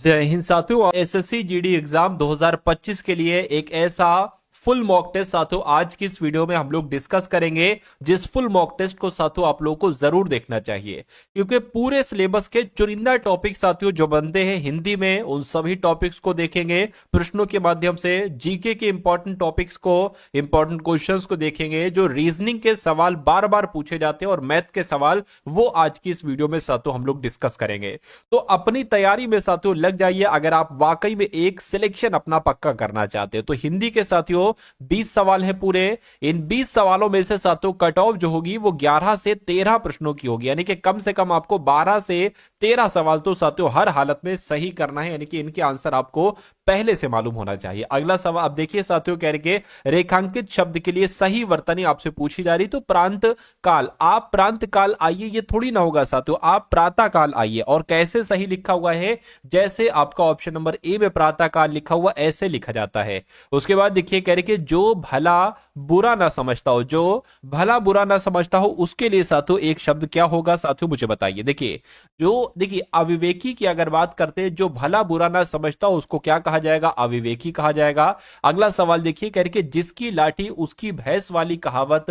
जय हिंद साथियों। SSC GD exam 2025 के लिए एक ऐसा फुल मॉक टेस्ट साथियों आज की इस वीडियो में हम लोग डिस्कस करेंगे, जिस फुल मॉक टेस्ट को साथियों आप लोगों को जरूर देखना चाहिए, क्योंकि पूरे सिलेबस के चुनिंदा टॉपिक साथियों जो बनते हैं हिंदी में, उन सभी टॉपिक्स को देखेंगे प्रश्नों के माध्यम से। जीके के इंपॉर्टेंट टॉपिक्स को, इंपॉर्टेंट क्वेश्चंस को देखेंगे, जो रीजनिंग के सवाल बार बार पूछे जाते हैं और मैथ के सवाल, वो आज की इस वीडियो में साथियों हम लोग डिस्कस करेंगे। तो अपनी तैयारी में साथियों लग जाइए अगर आप वाकई में एक सिलेक्शन अपना पक्का करना चाहते हैं। तो हिंदी के साथियों 20 सवाल हैं पूरे। इन 20 सवालों में से साथियों कट ऑफ जो होगी वो 11 से 13 प्रश्नों की होगी, यानी कि कम से कम आपको 12 से 13 सवाल तो साथियों हर हालत में सही करना है, यानी कि इनके आंसर आपको पहले से मालूम होना चाहिए। अगला सवाल आप देखिए साथियों, कह रहे रेखांकित शब्द के लिए सही वर्तनी आपसे पूछी जा रही। तो प्रांत काल, आप प्रांत काल आइए, ये थोड़ी ना होगा साथियों, आप प्रातः काल आइए। और कैसे सही लिखा हुआ है, जैसे आपका ऑप्शन नंबर ए में प्रातः काल लिखा हुआ ऐसे लिखा जाता है। उसके बाद देखिए कह रहे कि जो भला बुरा ना समझता हो, जो भला बुरा ना समझता हो, उसके लिए साथियों एक शब्द क्या होगा साथियों मुझे बताइए। देखिए अविवेकी की अगर बात करते हैं, जो भला बुरा ना समझता हो उसको क्या कहा जाएगा, अविवेकी कहा जाएगा। अगला सवाल देखिए कह रहे कि जिसकी लाठी उसकी भैंस वाली कहावत,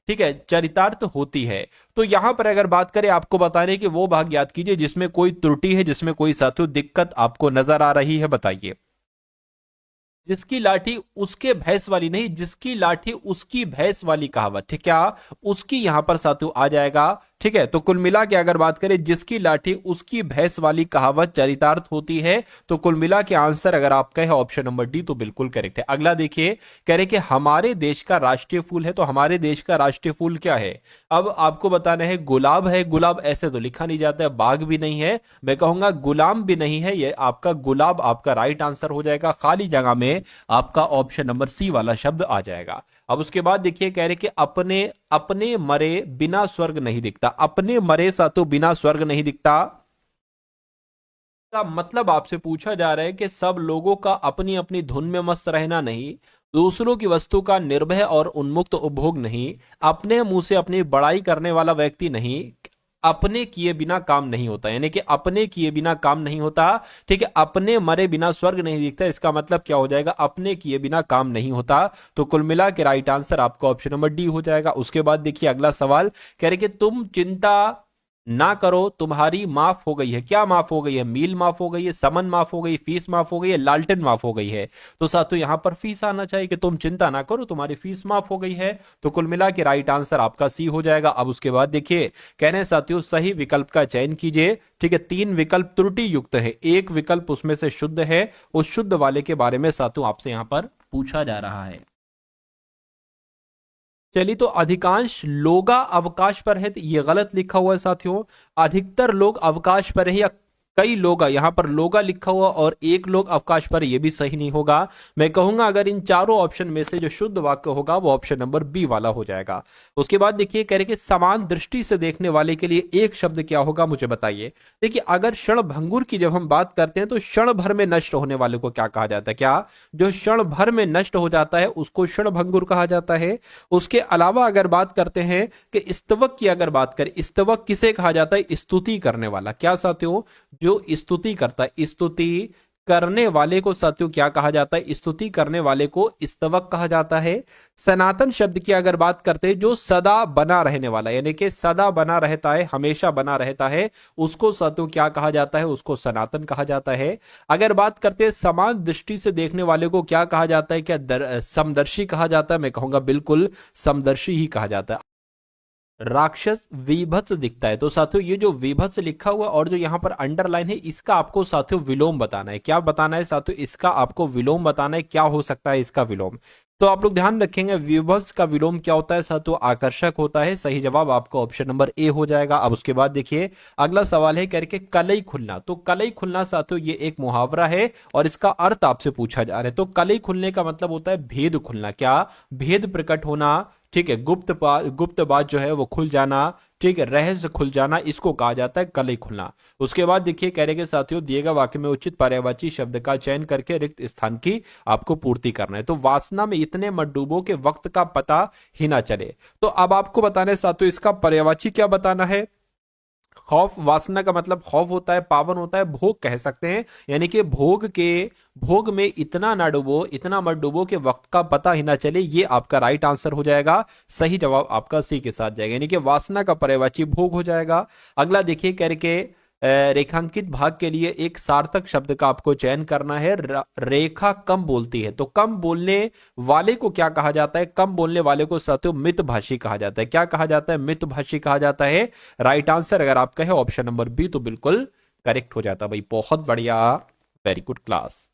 ठीक है, चरितार्थ होती है। तो यहां पर अगर बात करें, आपको बताने कि वो भाग याद कीजिए जिसमें कोई त्रुटि है, जिसमें कोई साथियों दिक्कत आपको नजर आ रही है, बताइए। जिसकी लाठी उसके भैंस वाली नहीं, जिसकी लाठी उसकी भैंस वाली कहावत, ठीक है, उसकी यहां पर साथियों आ जाएगा। ठीक है, तो कुल मिला के अगर बात करें, जिसकी लाठी उसकी भैंस वाली कहावत चरितार्थ होती है, तो कुल मिला के आंसर अगर आपका है ऑप्शन नंबर डी, तो बिल्कुल करेक्ट है। अगला देखिए कह रहे कि हमारे देश का राष्ट्रीय फूल है, तो हमारे देश का राष्ट्रीय फूल क्या है। अब आपको बताना है गुलाब है। गुलाब ऐसे तो लिखा नहीं जाता है, बाग भी नहीं है, मैं कहूंगा गुलाम भी नहीं है, ये आपका गुलाब आपका राइट आंसर हो जाएगा। खाली जगह में आपका ऑप्शन नंबर सी वाला शब्द आ जाएगा। अब उसके बाद देखिए कह रहे कि अपने अपने मरे बिना स्वर्ग नहीं दिखता। अपने मरे सा तो बिना स्वर्ग नहीं दिखता का मतलब आपसे पूछा जा रहा है कि सब लोगों का अपनी अपनी धुन में मस्त रहना नहीं, दूसरों की वस्तु का निर्भय और उन्मुक्त उपभोग नहीं, अपने मुंह से अपनी बड़ाई करने वाला व्यक्ति नहीं, अपने किए बिना काम नहीं होता, यानी कि अपने किए बिना काम नहीं होता। ठीक है, अपने मरे बिना स्वर्ग नहीं दिखता, इसका मतलब क्या हो जाएगा, अपने किए बिना काम नहीं होता। तो कुल मिला के राइट आंसर आपका ऑप्शन नंबर डी हो जाएगा। उसके बाद देखिए अगला सवाल कह रहे कि तुम चिंता ना करो, तुम्हारी माफ हो गई है। क्या माफ हो गई है, मील माफ हो गई है, समन माफ हो गई, फीस माफ हो गई है, लालटेन माफ हो गई है। तो साथियों यहां पर फीस आना चाहिए कि तुम चिंता ना करो, तुम्हारी फीस माफ हो गई है। तो कुल मिला के राइट आंसर आपका सी हो जाएगा। अब उसके बाद देखिए कहने साथियों सही विकल्प का चयन कीजिए। ठीक है, 3 विकल्प त्रुटि युक्त है, एक विकल्प उसमें से शुद्ध है, उस शुद्ध वाले के बारे में साथियों आपसे यहां पर पूछा जा रहा है। चलिए, तो अधिकांश लोग अवकाश पर है, तो ये गलत लिखा हुआ है साथियों। अधिकतर लोग अवकाश पर है, या कई लोग, यहां पर लोगा लिखा हुआ और एक लोग अवकाश पर, यह भी सही नहीं होगा। मैं कहूंगा अगर इन चारों ऑप्शन में से जो शुद्ध वाक्य होगा वो ऑप्शन नंबर बी वाला हो जाएगा। उसके बाद देखिए कह रहे कि समान दृष्टि से देखने वाले के लिए एक शब्द क्या होगा, मुझे बताइए। देखिए अगर क्षण भंगुर की जब हम बात करते हैं, तो क्षण भर में नष्ट होने वाले को क्या कहा जाता है, क्या जो क्षण भर में नष्ट हो जाता है उसको क्षण भंगुर कहा जाता है। उसके अलावा अगर बात करते हैं कि स्तवक की अगर बात करें, स्तवक किसे कहा जाता है, स्तुति करने वाला। क्या साथियों, जो स्तुति करता है, स्तुति करने वाले को साथियों क्या कहा जाता है, स्तुति करने वाले को स्तवक कहा जाता है। सनातन शब्द की अगर बात करते हैं, जो सदा बना रहने वाला, यानी कि सदा बना रहता है, हमेशा बना रहता है, उसको साथियों क्या कहा जाता है, उसको सनातन कहा जाता है। अगर बात करते हैं समान दृष्टि से देखने वाले को क्या कहा जाता है, क्या समदर्शी कहा जाता है, मैं कहूंगा बिल्कुल समदर्शी ही कहा जाता है। राक्षस विभत्स दिखता है, तो साथियों ये जो विभत्स लिखा हुआ और जो यहां पर अंडरलाइन है, इसका आपको साथियों विलोम बताना है। क्या बताना है साथियों, इसका आपको विलोम बताना है, क्या हो सकता है इसका विलोम। तो आप लोग ध्यान रखेंगे विभत्स का विलोम क्या होता है साथियों, आकर्षक होता है। सही जवाब आपका ऑप्शन नंबर ए हो जाएगा। अब उसके बाद देखिए अगला सवाल है करके कलई खुलना। तो कलई खुलना साथियों ये एक मुहावरा है और इसका अर्थ आपसे पूछा जा रहा है। तो कलई खुलने का मतलब होता है भेद खुलना, क्या भेद प्रकट होना। ठीक है, गुप्त बात जो है वो खुल जाना, ठीक है, रहस्य खुल जाना, इसको कहा जाता है कलई खुलना। उसके बाद देखिए कह रहे कि साथियों दिए गए वाक्य में उचित पर्यायवाची शब्द का चयन करके रिक्त स्थान की आपको पूर्ति करना है। तो वासना में इतने मत डूबो कि वक्त का पता ही ना चले। तो अब आपको बताना है साथियों इसका पर्यायवाची क्या बताना है। खौफ, वासना का मतलब खौफ होता है, पावन होता है, भोग कह सकते हैं, यानी कि भोग में इतना ना डूबो, इतना मत डूबो कि वक्त का पता ही ना चले। ये आपका राइट आंसर हो जाएगा। सही जवाब आपका सी के साथ जाएगा, यानी कि वासना का पर्यायवाची भोग हो जाएगा। अगला देखिए करके रेखांकित भाग के लिए एक सार्थक शब्द का आपको चयन करना है। रेखा कम बोलती है, तो कम बोलने वाले को क्या कहा जाता है? कम बोलने वाले को साथियों मितभाषी कहा जाता है। क्या कहा जाता है? मितभाषी कहा जाता है। राइट आंसर अगर आपका है ऑप्शन नंबर बी, तो बिल्कुल करेक्ट हो जाता है भाई। बहुत बढ़िया, वेरी गुड क्लास।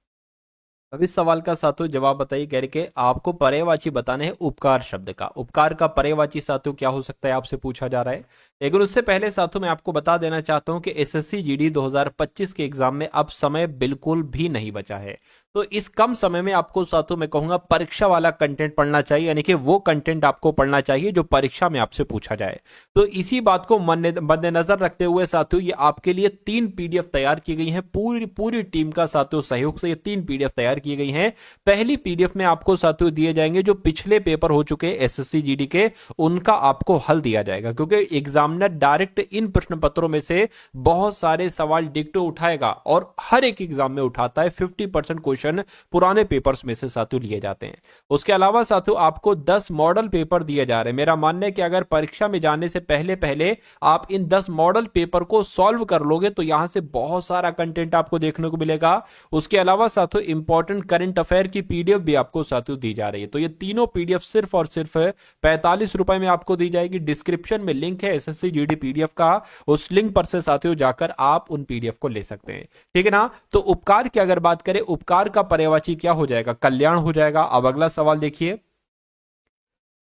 अब इस सवाल का साथियों जवाब बताइए करके आपको पर्यायवाची बताने हैं उपकार शब्द का। उपकार का पर्यायवाची साथियों क्या हो सकता है, आपसे पूछा जा रहा है। लेकिन उससे पहले साथियों मैं आपको बता देना चाहता हूं कि एसएससी जीडी 2025 के एग्जाम में अब समय बिल्कुल भी नहीं बचा है। तो इस कम समय में आपको साथियों मैं कहूंगा परीक्षा वाला कंटेंट पढ़ना चाहिए, यानी कि वो कंटेंट आपको पढ़ना चाहिए जो परीक्षा में आपसे पूछा जाए। तो इसी बात को मद्देनजर रखते हुए साथियों ये आपके लिए 3 पीडीएफ तैयार की गई हैं, पूरी पूरी टीम का साथियों सहयोग से ये 3 पीडीएफ तैयार की गई हैं। पहली पीडीएफ में आपको साथियों दिए जाएंगे जो पिछले पेपर हो चुके एसएससी जीडी के, उनका आपको हल दिया जाएगा, क्योंकि एग्जामिनर डायरेक्ट इन प्रश्न पत्रों में से बहुत सारे सवाल डिक्टो उठाएगा और हर एक एग्जाम में उठाता है। 50% क्वेश्चन पुराने पेपर्स में से साथियों लिए जाते हैं। उसके अलावा साथियों आपको 10 मॉडल पेपर दिए जा रहे हैं। मेरा मानना है कि अगर परीक्षा में जाने से पहले पहले आप इन 10 मॉडल पेपर को सॉल्व कर लोगे तो यहां से बहुत सारा कंटेंट आपको देखने को मिलेगा। उसके अलावा साथियों इंपॉर्टेंट करंट अफेयर की पीडीएफ भी आपको साथियों दी जा रही है। तो ये तीनों पीडीएफ सिर्फ और सिर्फ 45 रुपए में आपको दी जाएगी। डिस्क्रिप्शन में लिंक है एसएससी जीडी पीडीएफ का, उस लिंक पर से साथियों जाकर आप उन पीडीएफ को ले सकते हैं। ठीक है ना। तो उपकार की अगर बात करें, उपकार का पर्यायवाची क्या हो जाएगा? कल्याण हो जाएगा। अब अगला सवाल देखिए,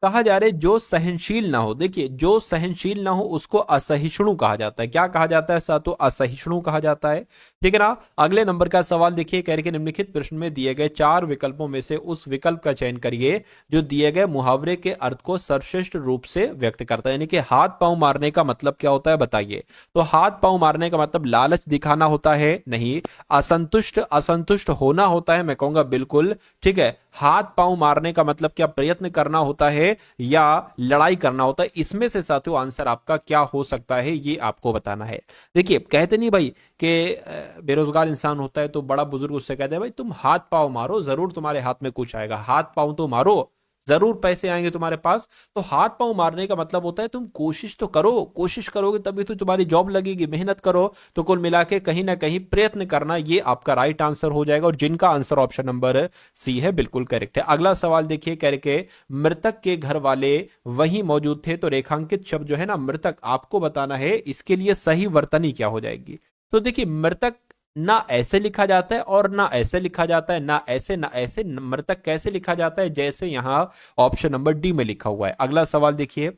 कहा जा रहा है जो सहनशील ना हो। देखिए जो सहनशील ना हो उसको असहिष्णु कहा जाता है। क्या कहा जाता है साथियों? असहिष्णु कहा जाता है। ठीक है ना। अगले नंबर का सवाल देखिए, कह रहे कि निम्नलिखित प्रश्न में दिए गए 4 विकल्पों में से उस विकल्प का चयन करिए जो दिए गए मुहावरे के अर्थ को सर्वश्रेष्ठ रूप से व्यक्त करता है। यानी कि हाथ पांव मारने का मतलब क्या होता है बताइए? तो हाथ पांव मारने का मतलब लालच दिखाना होता है? नहीं। असंतुष्ट होना होता है? मैं कहूंगा बिल्कुल। ठीक है। हाथ पांव मारने का मतलब क्या प्रयत्न करना होता है या लड़ाई करना होता है? इसमें से साथियों आंसर आपका क्या हो सकता है ये आपको बताना है। देखिए कहते नहीं भाई कि बेरोजगार इंसान होता है तो बड़ा बुजुर्ग उससे कहते हैं भाई तुम हाथ पांव मारो, जरूर तुम्हारे हाथ में कुछ आएगा। हाथ पांव तो मारो, जरूर पैसे आएंगे तुम्हारे पास। तो हाथ पांव मारने का मतलब होता है तुम कोशिश तो करो, कोशिश करोगे तभी तो तुम्हारी जॉब लगेगी, मेहनत करो। तो कुल मिला के कहीं ना कहीं प्रयत्न करना, ये आपका राइट आंसर हो जाएगा और जिनका आंसर ऑप्शन नंबर सी है बिल्कुल करेक्ट है। अगला सवाल देखिए, कह के मृतक के घर वाले वहीं मौजूद थे। तो रेखांकित शब्द जो है ना मृतक, आपको बताना है इसके लिए सही वर्तनी क्या हो जाएगी। तो देखिए मृतक ना ऐसे लिखा जाता है और ना ऐसे लिखा जाता है, ना ऐसे ना ऐसे। मृतक कैसे लिखा जाता है? जैसे यहां ऑप्शन नंबर डी में लिखा हुआ है। अगला सवाल देखिए,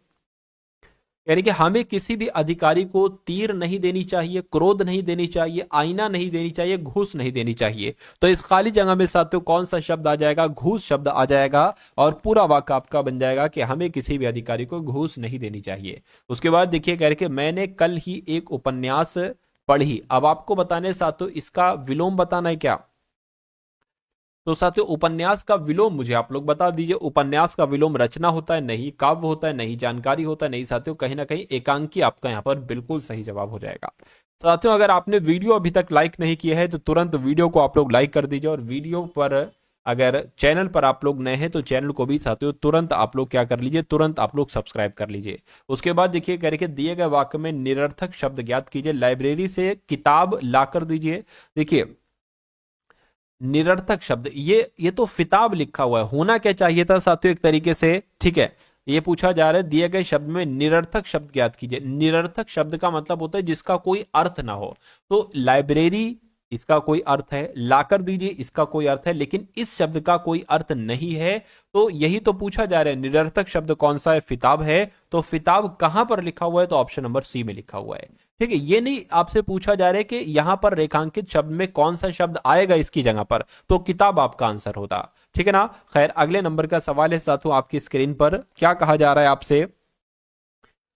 यानी कि हमें किसी भी अधिकारी को तीर नहीं देनी चाहिए, क्रोध नहीं देनी चाहिए, आईना नहीं देनी चाहिए, घूस नहीं देनी चाहिए। तो इस खाली जगह में साथियों कौन सा शब्द आ जाएगा? घूस शब्द आ जाएगा और पूरा वाक्य आपका बन जाएगा कि हमें किसी भी अधिकारी को घूस नहीं देनी चाहिए। उसके बाद देखिए कह रहे कि मैंने कल ही एक उपन्यास पढ़ी। अब आपको बताने साथियों इसका विलोम बताना है क्या? तो साथियों उपन्यास का विलोम मुझे आप लोग बता दीजिए। उपन्यास का विलोम रचना होता है? नहीं। काव्य होता है? नहीं। जानकारी होता है? नहीं साथियों। कहीं ना कहीं एकांकी आपका यहां पर बिल्कुल सही जवाब हो जाएगा। साथियों अगर आपने वीडियो अभी तक लाइक नहीं किया है तो तुरंत वीडियो को आप लोग लाइक कर दीजिए, और वीडियो पर अगर चैनल पर आप लोग नए हैं तो चैनल को भी साथियों तुरंत आप लोग क्या कर लीजिए, तुरंत आप लोग सब्सक्राइब कर लीजिए। उसके बाद देखिए करके दिए गए वाक्य में निरर्थक शब्द ज्ञात कीजिए। लाइब्रेरी से किताब लाकर दीजिए। देखिए निरर्थक शब्द, ये तो फिताब लिखा हुआ है, होना क्या चाहिए था साथियों एक तरीके से। ठीक है। ये पूछा जा रहा है दिए गए शब्द में निरर्थक शब्द ज्ञात कीजिए। निरर्थक शब्द का मतलब होता है जिसका कोई अर्थ ना हो। तो लाइब्रेरी इसका कोई अर्थ है, लाकर दीजिए इसका कोई अर्थ है, लेकिन इस शब्द का कोई अर्थ नहीं है। तो यही तो पूछा जा रहा है निरर्थक शब्द कौन सा है? फिताब है। तो फिताब कहां पर लिखा हुआ है? तो ऑप्शन नंबर सी में लिखा हुआ है। ठीक है। ये नहीं आपसे पूछा जा रहा है कि यहां पर रेखांकित शब्द में कौन सा शब्द आएगा इसकी जगह पर, तो किताब आपका आंसर होता। ठीक है ना। खैर अगले नंबर का सवाल है साथियों आपकी स्क्रीन पर, क्या कहा जा रहा है आपसे?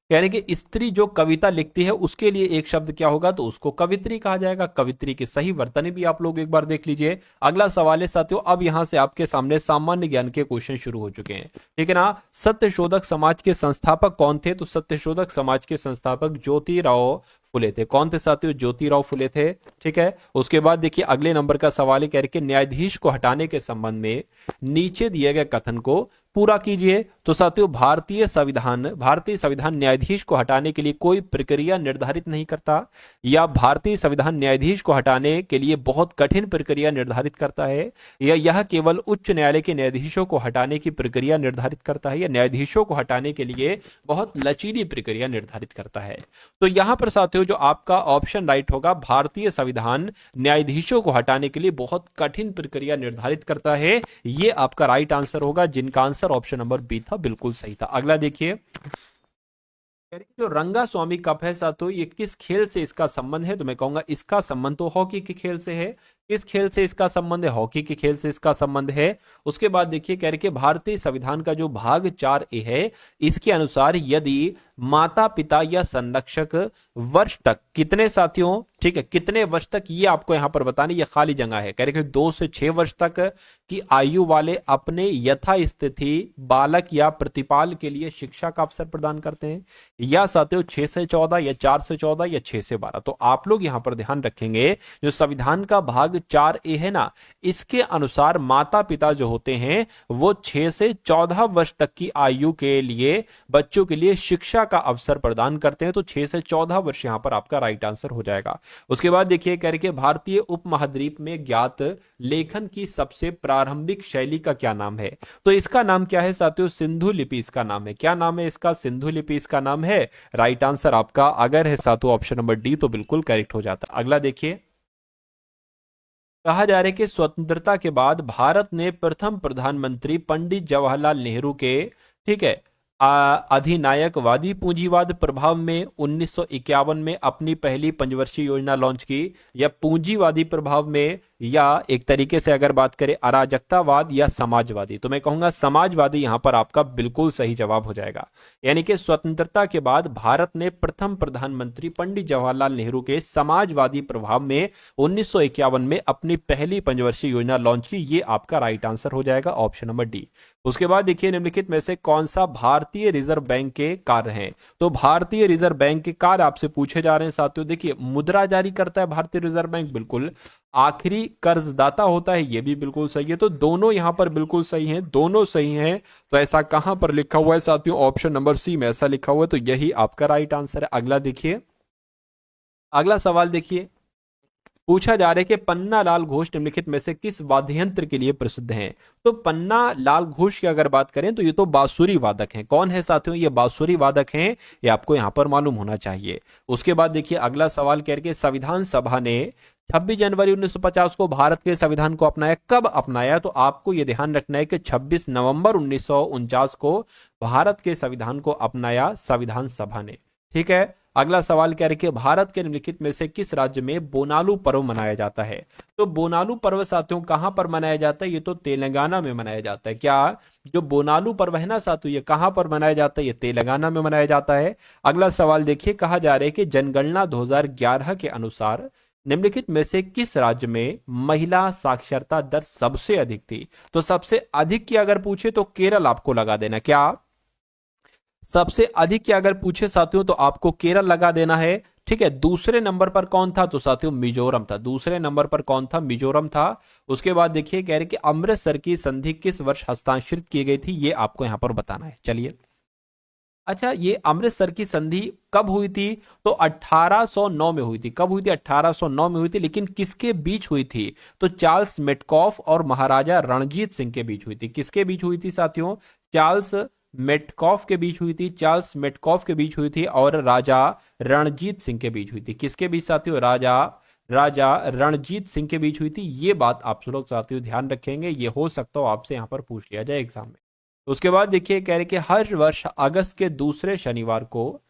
यानी कि स्त्री जो कविता लिखती है उसके लिए एक शब्द क्या होगा, तो उसको कवित्री कहा जाएगा। कवित्री के सही वर्तनी भी आप लोग एक बार देख लीजिए। अगला सवाल है साथियों, अब यहां से आपके सामने सामान्य ज्ञान के क्वेश्चन शुरू हो चुके हैं, ठीक है ना। सत्यशोधक समाज के संस्थापक कौन थे, तो सत्यशोधक समाज के संस्थापक ज्योतिराव फुले थे। कौन थे साथियों, ज्योतिराव फुले थे, ठीक है। उसके बाद देखिए अगले नंबर का सवाल है, कह रहे कि न्यायाधीश को हटाने के संबंध में नीचे दिए गए कथन को पूरा कीजिए। तो साथियों भारतीय संविधान न्यायाधीश को हटाने के लिए कोई प्रक्रिया निर्धारित नहीं करता, या भारतीय संविधान न्यायाधीश को हटाने के लिए बहुत कठिन प्रक्रिया निर्धारित करता है, या यह केवल उच्च न्यायालय के न्यायाधीशों को हटाने की प्रक्रिया निर्धारित करता है, या न्यायाधीशों को हटाने के लिए बहुत लचीली प्रक्रिया निर्धारित करता है। तो यहां पर साथियों जो आपका ऑप्शन राइट होगा, भारतीय संविधान न्यायाधीशों को हटाने के लिए बहुत कठिन प्रक्रिया निर्धारित करता है, यह आपका राइट आंसर होगा, जिनका आंसर ऑप्शन नंबर बी था, बिल्कुल सही था। अगला देखिए, जो रंगा स्वामी कप है साथियों, ये किस खेल से इसका संबंध है, तो मैं कहूंगा इसका संबंध तो हॉकी के खेल से है। किस खेल से इसका संबंध है, हॉकी के खेल से इसका संबंध है। उसके बाद देखिए कह रहे कि भारतीय संविधान का जो भाग 4A है, इसके अनुसार यदि माता पिता या संरक्षक वर्ष तक कितने साथियों, ठीक है, कितने वर्ष तक, ये आपको यहां पर बताने, ये खाली जगह है। कह रहे कि 2 से 6 वर्ष तक की आयु वाले अपने यथास्थिति बालक या प्रतिपाल के लिए शिक्षा का अवसर प्रदान करते हैं, या साथियों 6 से 14, या 4 से 14, या 6 से 12। तो आप लोग यहां पर ध्यान रखेंगे, जो संविधान का भाग 4A है ना, इसके अनुसार माता पिता जो होते हैं वो 6 से 14 वर्ष तक की आयु के लिए बच्चों के लिए शिक्षा का अवसर प्रदान करते हैं। तो 6 से 14 वर्ष यहां पर आपका राइट आंसर हो जाएगा। उसके बाद देखिए कह रहे कि भारतीय उपमहाद्वीप में ज्ञात लेखन की सबसे प्रारंभिक शैली का क्या नाम है, तो इसका नाम क्या है साथियों, सिंधु लिपि इसका नाम है। क्या नाम है इसका, सिंधु लिपि इसका नाम है। राइट आंसर आपका अगर है साथियों ऑप्शन नंबर डी, तो बिल्कुल करेक्ट हो जाता। अगला देखिए, कहा जा रहा है कि स्वतंत्रता के बाद भारत ने प्रथम प्रधानमंत्री पंडित जवाहरलाल नेहरू के, ठीक है, अधिनायकवादी पूंजीवाद प्रभाव में 1951 में अपनी पहली पंचवर्षीय योजना लॉन्च की, या पूंजीवादी प्रभाव में, या एक तरीके से अगर बात करें अराजकतावाद या समाजवादी, तो मैं कहूंगा समाजवादी यहां पर आपका बिल्कुल सही जवाब हो जाएगा। यानी कि स्वतंत्रता के बाद भारत ने प्रथम प्रधानमंत्री पंडित जवाहरलाल नेहरू के समाजवादी प्रभाव में 1951 में अपनी पहली पंचवर्षीय योजना लॉन्च की, ये आपका राइट आंसर हो जाएगा, ऑप्शन नंबर डी। उसके बाद देखिए निम्नलिखित में से कौन सा भारतीय रिजर्व बैंक के कार्य हैं, तो भारतीय रिजर्व बैंक के कार्य आपसे पूछे जा रहे हैं साथियों। देखिए मुद्रा जारी करता है भारतीय रिजर्व बैंक, बिल्कुल। आखिरी कर्जदाता होता है, ये भी बिल्कुल सही है। तो दोनों यहां पर बिल्कुल सही हैं, दोनों सही हैं। तो ऐसा कहां पर लिखा हुआ है साथियों, ऑप्शन नंबर सी में ऐसा लिखा हुआ है, तो यही आपका राइट आंसर है। अगला देखिए, अगला सवाल देखिए, पूछा जा रहा है कि पन्ना लाल घोष निम्नलिखित में से किस वाद्य यंत्र के लिए प्रसिद्ध हैं, तो पन्ना लाल घोष की अगर बात करें तो ये तो बांसुरी वादक हैं। कौन है साथियों, ये बांसुरी वादक हैं, ये आपको यहां पर मालूम होना चाहिए। उसके बाद देखिए अगला सवाल कह रहे संविधान सभा ने 26 जनवरी 1950 को भारत के संविधान को अपनाया, कब अपनाया, तो आपको यह ध्यान रखना है कि 26 नवंबर 1949 को भारत के संविधान को अपनाया संविधान सभा ने, ठीक है। अगला सवाल कह रहे कि भारत के निम्नलिखित में से किस राज्य में बोनालू पर्व मनाया जाता है, तो बोनालू पर्व साथियों कहां पर मनाया जाता है, ये तो तेलंगाना में मनाया जाता है। क्या जो बोनालू पर्व है ना साथियों, ये कहां पर मनाया जाता है, ये तेलंगाना में मनाया जाता है। अगला सवाल देखिए, कहा जा रहा है कि जनगणना 2011 के अनुसार निम्नलिखित में से किस राज्य में महिला साक्षरता दर सबसे अधिक थी, तो सबसे अधिक की अगर पूछे तो केरल आपको लगा देना। क्या सबसे अधिक की अगर पूछे साथियों तो आपको केरल लगा देना है, ठीक है। दूसरे नंबर पर कौन था, तो साथियों मिजोरम था। दूसरे नंबर पर कौन था, मिजोरम था। उसके बाद देखिए कह रहे कि अमृतसर की संधि किस वर्ष हस्ताक्षरित की गई थी, ये आपको यहां पर बताना है। चलिए, अच्छा ये अमृतसर की संधि कब हुई थी, तो 1809 में हुई थी। कब हुई थी, 1809 में हुई थी, लेकिन किसके बीच हुई थी, तो चार्ल्स मेटकॉफ और महाराजा रणजीत सिंह के बीच हुई थी। किसके बीच हुई थी साथियों, चार्ल्स मेटकॉफ के बीच हुई थी, चार्ल्स मेटकॉफ के बीच हुई थी, और राजा रणजीत सिंह के बीच हुई थी। किसके बीच साथियों, राजा रणजीत सिंह के बीच हुई थी। ये बात आप लोग साथियों ध्यान रखेंगे, ये हो सकता हो आपसे यहां पर पूछ लिया जाए एग्जाम में। उसके बाद देखिए कह रहे कि हर वर्ष अगस्त के दूसरे शनिवार को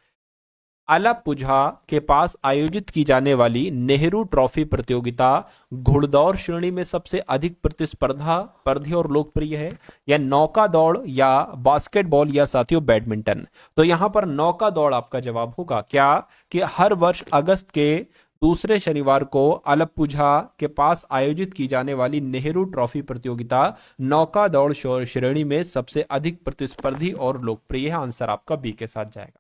आलाप्पुझा के पास आयोजित की जाने वाली नेहरू ट्रॉफी प्रतियोगिता घुड़दौड़ श्रेणी में सबसे अधिक प्रतिस्पर्धी और लोकप्रिय है, या नौका दौड़, या बास्केटबॉल, या साथियों बैडमिंटन? तो यहां पर नौका दौड़ आपका जवाब होगा। क्या कि हर वर्ष अगस्त के दूसरे शनिवार को आलाप्पुझा के पास आयोजित की जाने वाली नेहरू ट्रॉफी प्रतियोगिता नौका दौड़ श्रेणी में सबसे अधिक प्रतिस्पर्धी और लोकप्रिय है। आंसर आपका बी के साथ जाएगा।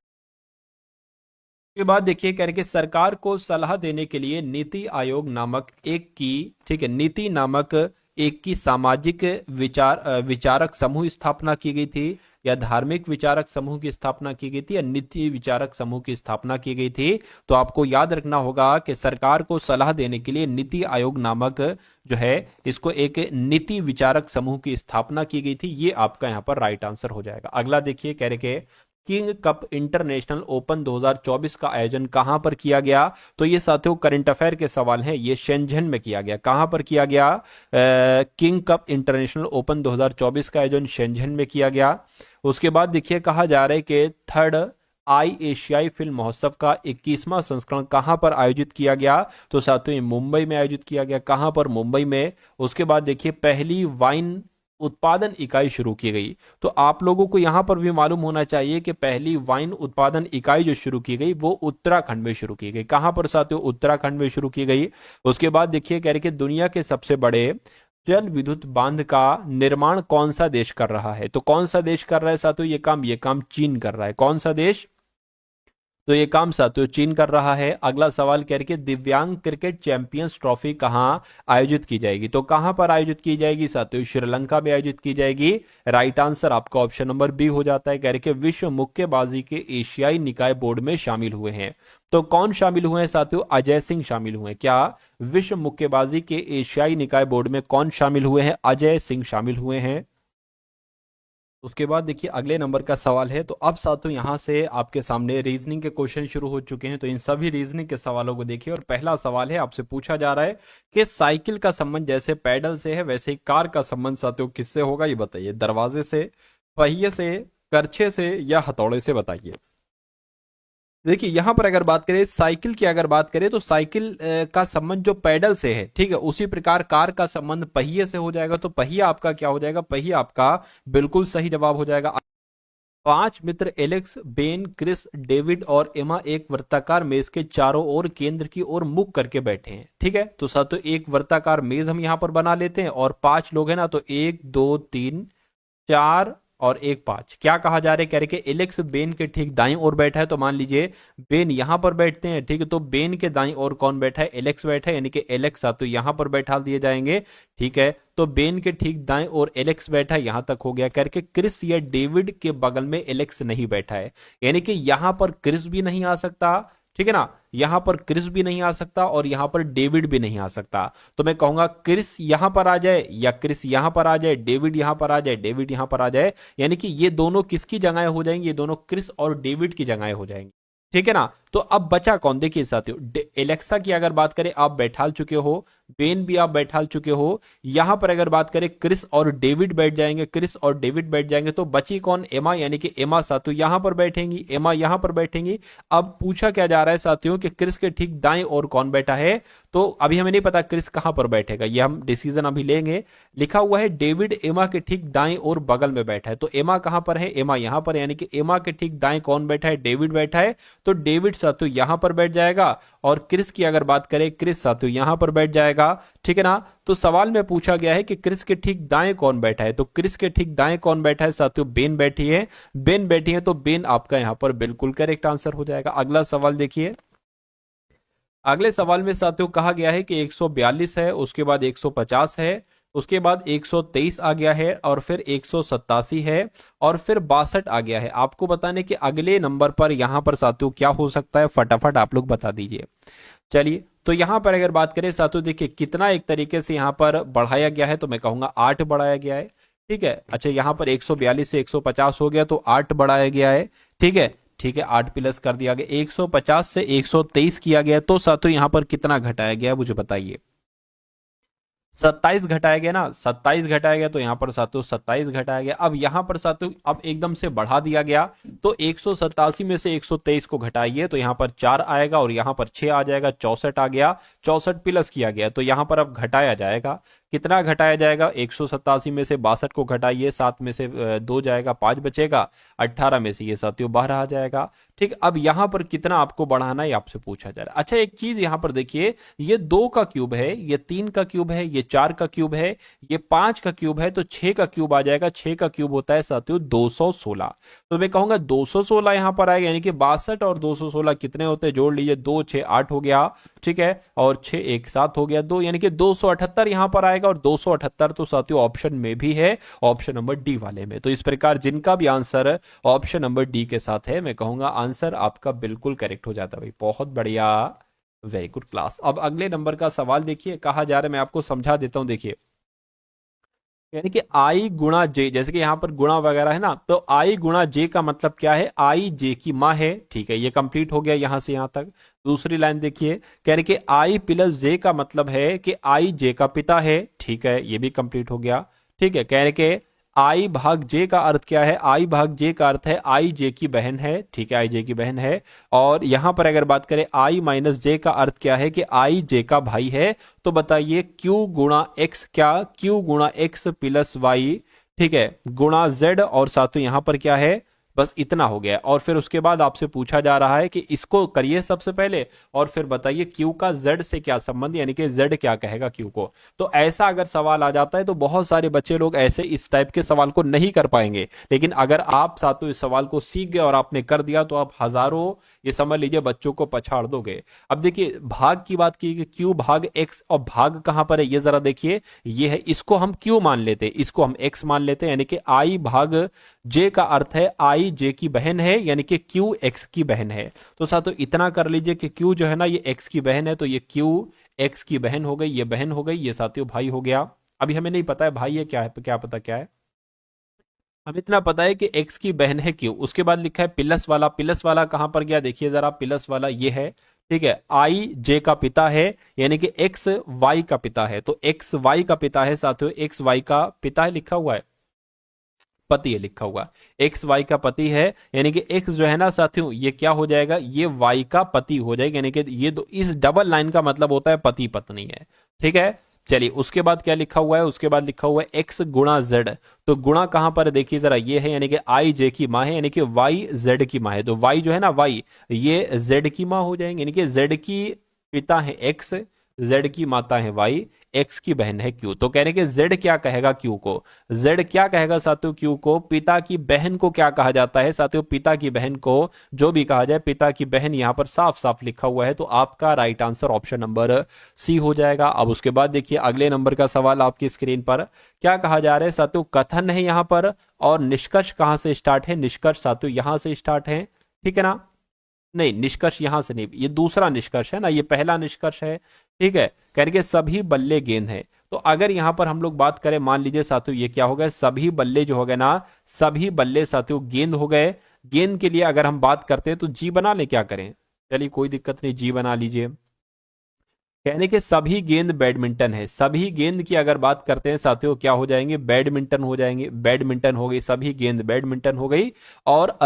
के बाद देखिए कह रहे कि सरकार को सलाह देने के लिए नीति आयोग नामक एक की, ठीक है, नीति नामक एक की सामाजिक विचारक समूह स्थापना की गई थी, या धार्मिक विचारक समूह की स्थापना की गई थी, या नीति विचारक समूह की स्थापना की गई थी? तो आपको याद रखना होगा कि सरकार को सलाह देने के लिए नीति आयोग नामक जो है इसको एक नीति विचारक समूह की स्थापना की गई थी। ये आपका यहाँ पर राइट आंसर हो जाएगा। अगला देखिए कह रहे कि किंग कप इंटरनेशनल ओपन 2024 का आयोजन कहां पर किया गया? तो ये साथियों करंट अफेयर के सवाल हैं। ये शेंझन में किया गया। कहां पर किया गया? किंग कप इंटरनेशनल ओपन 2024 का आयोजन शेंझन में किया गया। उसके बाद देखिए कहा जा रहा है कि थर्ड आई एशियाई फिल्म महोत्सव का 21वां संस्करण कहां पर आयोजित किया गया? तो साथियों मुंबई में आयोजित किया गया। कहां पर? मुंबई में। उसके बाद देखिए पहली वाइन उत्पादन इकाई शुरू की गई। तो आप लोगों को यहां पर भी मालूम होना चाहिए कि पहली वाइन उत्पादन इकाई जो शुरू की गई वो उत्तराखंड में शुरू की गई। कहां पर साथियों? उत्तराखंड में शुरू की गई। उसके बाद देखिए कह रहे कि दुनिया के सबसे बड़े जल विद्युत बांध का निर्माण कौन सा देश कर रहा है? तो कौन सा देश कर रहा है साथियों ये काम चीन कर रहा है। कौन सा देश? तो ये काम साथियों चीन कर रहा है। अगला सवाल कह रहे कि दिव्यांग क्रिकेट चैंपियंस ट्रॉफी कहां आयोजित की जाएगी? तो कहां पर आयोजित की जाएगी साथियों? श्रीलंका में आयोजित की जाएगी। राइट आंसर आपका ऑप्शन नंबर बी हो जाता है। कह रहे कि विश्व मुक्केबाजी के एशियाई निकाय बोर्ड में शामिल हुए हैं। तो कौन शामिल हुए हैं साथियों? अजय सिंह शामिल हुए हैं। क्या विश्व मुक्केबाजी के एशियाई निकाय बोर्ड में कौन शामिल हुए हैं? अजय सिंह शामिल हुए हैं। उसके बाद देखिए अगले नंबर का सवाल है। तो अब साथियों यहां से आपके सामने रीजनिंग के क्वेश्चन शुरू हो चुके हैं। तो इन सभी रीजनिंग के सवालों को देखिए। और पहला सवाल है, आपसे पूछा जा रहा है कि साइकिल का संबंध जैसे पैडल से है वैसे ही कार का संबंध साथियों किससे होगा? ये बताइए। दरवाजे से, पहिए से, करछे से, या हथौड़े से? बताइए। देखिए यहां पर अगर बात करें साइकिल की, अगर बात करें तो साइकिल का संबंध जो पैडल से है, ठीक है, उसी प्रकार कार का संबंध पहिए से हो जाएगा। तो पहिया आपका क्या हो जाएगा? पहिया आपका बिल्कुल सही जवाब हो जाएगा। 5 मित्र एलेक्स, बेन, क्रिस, डेविड और एमा एक वृत्ताकार मेज के चारों ओर केंद्र की ओर मुख करके बैठे हैं, ठीक है। तो साथियों एक वृत्ताकार मेज हम यहां पर बना लेते हैं और 5 लोग हैं ना, तो 1 2 3 4 और 1 5। क्या कहा जा रहा है? कह रहे कि एलेक्स बेन के ठीक दाईं ओर बैठा है। तो मान लीजिए बेन यहां पर बैठते हैं, ठीक है। तो बेन के दाईं ओर कौन बैठा है? एलेक्स बैठा है, यानी कि एलेक्स तो यहां पर बैठा दिए जाएंगे, ठीक है। तो बेन के ठीक दाएं ओर एलेक्स बैठा है, यहां तक हो गया। करके क्रिस या डेविड के बगल में एलेक्स नहीं बैठा है, यानी कि यहां पर क्रिस भी नहीं आ सकता, ठीक है ना। यहां पर क्रिस भी नहीं आ सकता और यहां पर डेविड भी नहीं आ सकता। तो मैं कहूंगा क्रिस यहां पर आ जाए या क्रिस यहां पर आ जाए, डेविड यहां पर आ जाए, डेविड यहां पर आ जाए, यानी कि ये दोनों किसकी जगह हो जाएंगे? ये दोनों क्रिस और डेविड की जगह हो जाएंगे, ठीक है ना। तो अब बचा कौन? देखिए साथियों एलेक्सा की अगर बात करें आप बैठाल चुके हो, बेन भी आप बैठाल चुके हो। यहां पर अगर बात करें क्रिस और डेविड बैठ जाएंगे, क्रिस और डेविड बैठ जाएंगे। तो बची कौन? एमा, यानी कि एमा साथियों यहां पर बैठेंगी, एमा यहां पर बैठेंगी। अब पूछा क्या जा रहा है साथियों कि क्रिस के ठीक दाएं और कौन बैठा है? तो अभी हमें नहीं पता क्रिस कहां पर बैठेगा, ये हम डिसीजन अभी लेंगे। लिखा हुआ है डेविड एमा के ठीक दाएं और बगल में बैठा है। तो एमा कहां पर है? एमा यहां पर, यानी कि एमा के ठीक दाएं कौन बैठा है? डेविड बैठा है। तो डेविड साथियों यहां पर बैठ जाएगा और क्रिस की अगर बात करें क्रिस साथियों यहां पर बैठ जाएगा, ठीक है ना। तो सवाल में पूछा गया है कि क्रिस के ठीक दाएं कौन बैठा है? तो क्रिस के ठीक दाएं कौन बैठा है साथियों? बेन बैठी है, बेन बैठी है। तो बेन आपका यहां पर बिल्कुल करेक्ट आंसर हो जाएगा। अगला सवाल देखिए। अगले सवाल में साथियों कहा गया है कि 142 है, उसके बाद 150 है, उसके बाद 123 आ गया है और फिर 187 है और फिर 62 आ गया है। आपको बताने कि अगले नंबर पर यहां पर साथियों क्या हो सकता है, फटाफट आप लोग बता दीजिए। चलिए तो यहां पर अगर बात करें साथियों देखिए कितना एक तरीके से यहां पर बढ़ाया गया है, तो मैं कहूंगा 8 बढ़ाया गया है, ठीक है। अच्छा यहां पर 142 से 150 हो गया तो 8 बढ़ाया गया है, ठीक है, ठीक है। 8 प्लस कर दिया गया, 150 से 123 किया गया, तो साथियों यहां पर कितना घटाया गया है मुझे बताइए। 27 घटाया गया ना, 27 घटाया गया तो यहाँ पर साथियों 27 घटाया गया। अब यहाँ पर साथियों अब एकदम से बढ़ा दिया गया, तो 187 में से 123 को घटाइए तो यहाँ पर 4 आएगा और यहाँ पर 6 आ जाएगा, 64 आ गया। 64 प्लस किया गया तो यहाँ पर अब घटाया जाएगा। कितना घटाया जाएगा? 187 में से 62 को घटाइए, 7 में से 2 जाएगा, 5 बचेगा, 18 में से ये साथियों 12 आ जाएगा। ठीक, अब यहाँ पर कितना आपको बढ़ाना है आपसे पूछा जा रहा है। अच्छा, एक चीज यहाँ पर देखिए, ये 2 का क्यूब है, ये 3 का क्यूब है, ये 4 का क्यूब है, ये 5 का क्यूब है, तो 6 का क्यूब आ जाएगा। 6 का क्यूब होता है साथियों 216। तो मैं कहूंगा 216 यहां पर आएगा, यानी कि 62 और 216 कितने होते हैं? जोड़ लीजिए, 2 6 8 हो गया, ठीक है, और 6 1 7 हो गया 2, यानी कि 278 यहां पर आएगा। और 278 तो साथियों ऑप्शन में भी है, ऑप्शन नंबर डी वाले में। तो इस प्रकार जिनका भी आंसर ऑप्शन नंबर डी के साथ है, मैं कहूंगा आंसर आपका बिल्कुल करेक्ट हो जाता है भाई। बहुत बढ़िया, वेरी गुड क्लास। अब अगले नंबर का सवाल देखिए, कहा जा रहा है, मैं आपको समझा देता हूं। देखिए, यानी कि आई गुणा जे, जैसे कि यहां पर गुणा वगैरह है ना, तो आई गुणा जे का मतलब क्या है? आई जे की माँ है। ठीक है, ये कंप्लीट हो गया यहां से यहां तक। दूसरी लाइन देखिए, कह रहे कि आई प्लस जे का मतलब है कि आई जे का पिता है। ठीक है, ये भी कंप्लीट हो गया। ठीक है, कह रहे कि आई भाग जे का अर्थ क्या है? आई भाग जे का अर्थ है आई जे की बहन है। ठीक है, आई जे की बहन है। और यहां पर अगर बात करें आई माइनस जे का अर्थ क्या है? कि आई जे का भाई है। तो बताइए क्यू गुणा एक्स, क्या क्यू गुणा एक्स प्लस वाई, ठीक है, गुणा जेड, और साथ ही यहां पर क्या है? बस इतना हो गया। और फिर उसके बाद आपसे पूछा जा रहा है कि इसको करिए सबसे पहले, और फिर बताइए क्यू का जेड से क्या संबंध, यानी कि जेड क्या कहेगा क्यू को। तो ऐसा अगर सवाल आ जाता है तो बहुत सारे बच्चे लोग ऐसे इस टाइप के सवाल को नहीं कर पाएंगे। लेकिन अगर आप साथों इस सवाल को सीख गए और आपने कर दिया तो आप हजारों, ये समझ लीजिए, बच्चों को पछाड़ दोगे। अब देखिए, भाग की बात की कि क्यू भाग एक्स, और भाग कहां पर है ये जरा देखिए, ये है, इसको हम क्यू मान लेते हैं, इसको हम एक्स मान लेते हैं, यानी कि आई भाग जे का अर्थ है आई जे की बहन है, यानी कि क्यू एक्स की बहन है। तो साथों इतना कर लीजिए कि क्यू जो है ना ये एक्स की बहन है, तो ये क्यू एक्स की बहन हो गई, ये बहन हो गई, ये साथियों भाई हो गया। अभी हमें नहीं पता है भाई है क्या है, क्या पता क्या है, हमें इतना पता है कि एक्स की बहन है क्यू। उसके बाद लिखा है प्लस वाला, प्लस वाला कहां पर गया देखिए जरा, प्लस वाला ये है। ठीक है, आई जे का पिता है, यानी कि एक्स वाई का पिता है। तो एक्स वाई का पिता है साथियों, एक्स वाई का पिता है लिखा हुआ है, पति है लिखा हुआ, एक्स वाई का पति है, यानी कि एक्स जो है ना साथियों ये क्या हो जाएगा? ये वाई का पति हो जाएगा, यानी कि ये दो, इस डबल लाइन का मतलब होता है पति पत्नी है। ठीक है, चलिए उसके बाद क्या लिखा हुआ है? उसके बाद लिखा हुआ है एक्स गुणा जेड। तो गुणा कहां पर है देखिए जरा, ये है, यानी कि आई जे की माँ है, यानी कि वाई जेड की माँ है। तो वाई जो है ना, वाई ये जेड की माँ हो जाएंगे, यानी कि जेड की पिता है एक्स, जेड की माता है वाई, एक्स की बहन है क्यू। तो कह रहे कि जेड क्या कहेगा क्यू को? जेड क्या कहेगा साथियों क्यू को? पिता की बहन को क्या कहा जाता है साथियों? पिता की बहन को जो भी कहा जाए, पिता की बहन यहां पर साफ साफ लिखा हुआ है। तो आपका right answer option number C हो जाएगा। अब उसके बाद देखिए अगले नंबर का सवाल आपकी स्क्रीन पर क्या कहा जा रहा है साथियों? कथन है यहां पर, और निष्कर्ष कहां से स्टार्ट है? निष्कर्ष साथियों यहां से स्टार्ट है, ठीक है ना? नहीं, निष्कर्ष यहां से नहीं, ये दूसरा निष्कर्ष है ना, ये पहला निष्कर्ष है। ठीक है, कह रहे सभी बल्ले गेंद है। तो अगर यहां पर हम लोग बात करें, मान लीजिए साथियों ये क्या हो गए? सभी बल्ले जो हो गए ना, सभी बल्ले साथियों गेंद हो गए। गेंद के लिए अगर हम बात करते हैं तो जी बना ले, क्या करें? चलिए कोई दिक्कत नहीं, जी बना लीजिए। कहने के सभी गेंद बैडमिंटन है, सभी गेंद की अगर बात करते हैं साथियों क्या हो जाएंगे? बैडमिंटन हो जाएंगे, बैडमिंटन हो गई, सभी गेंद बैडमिंटन हो गई। और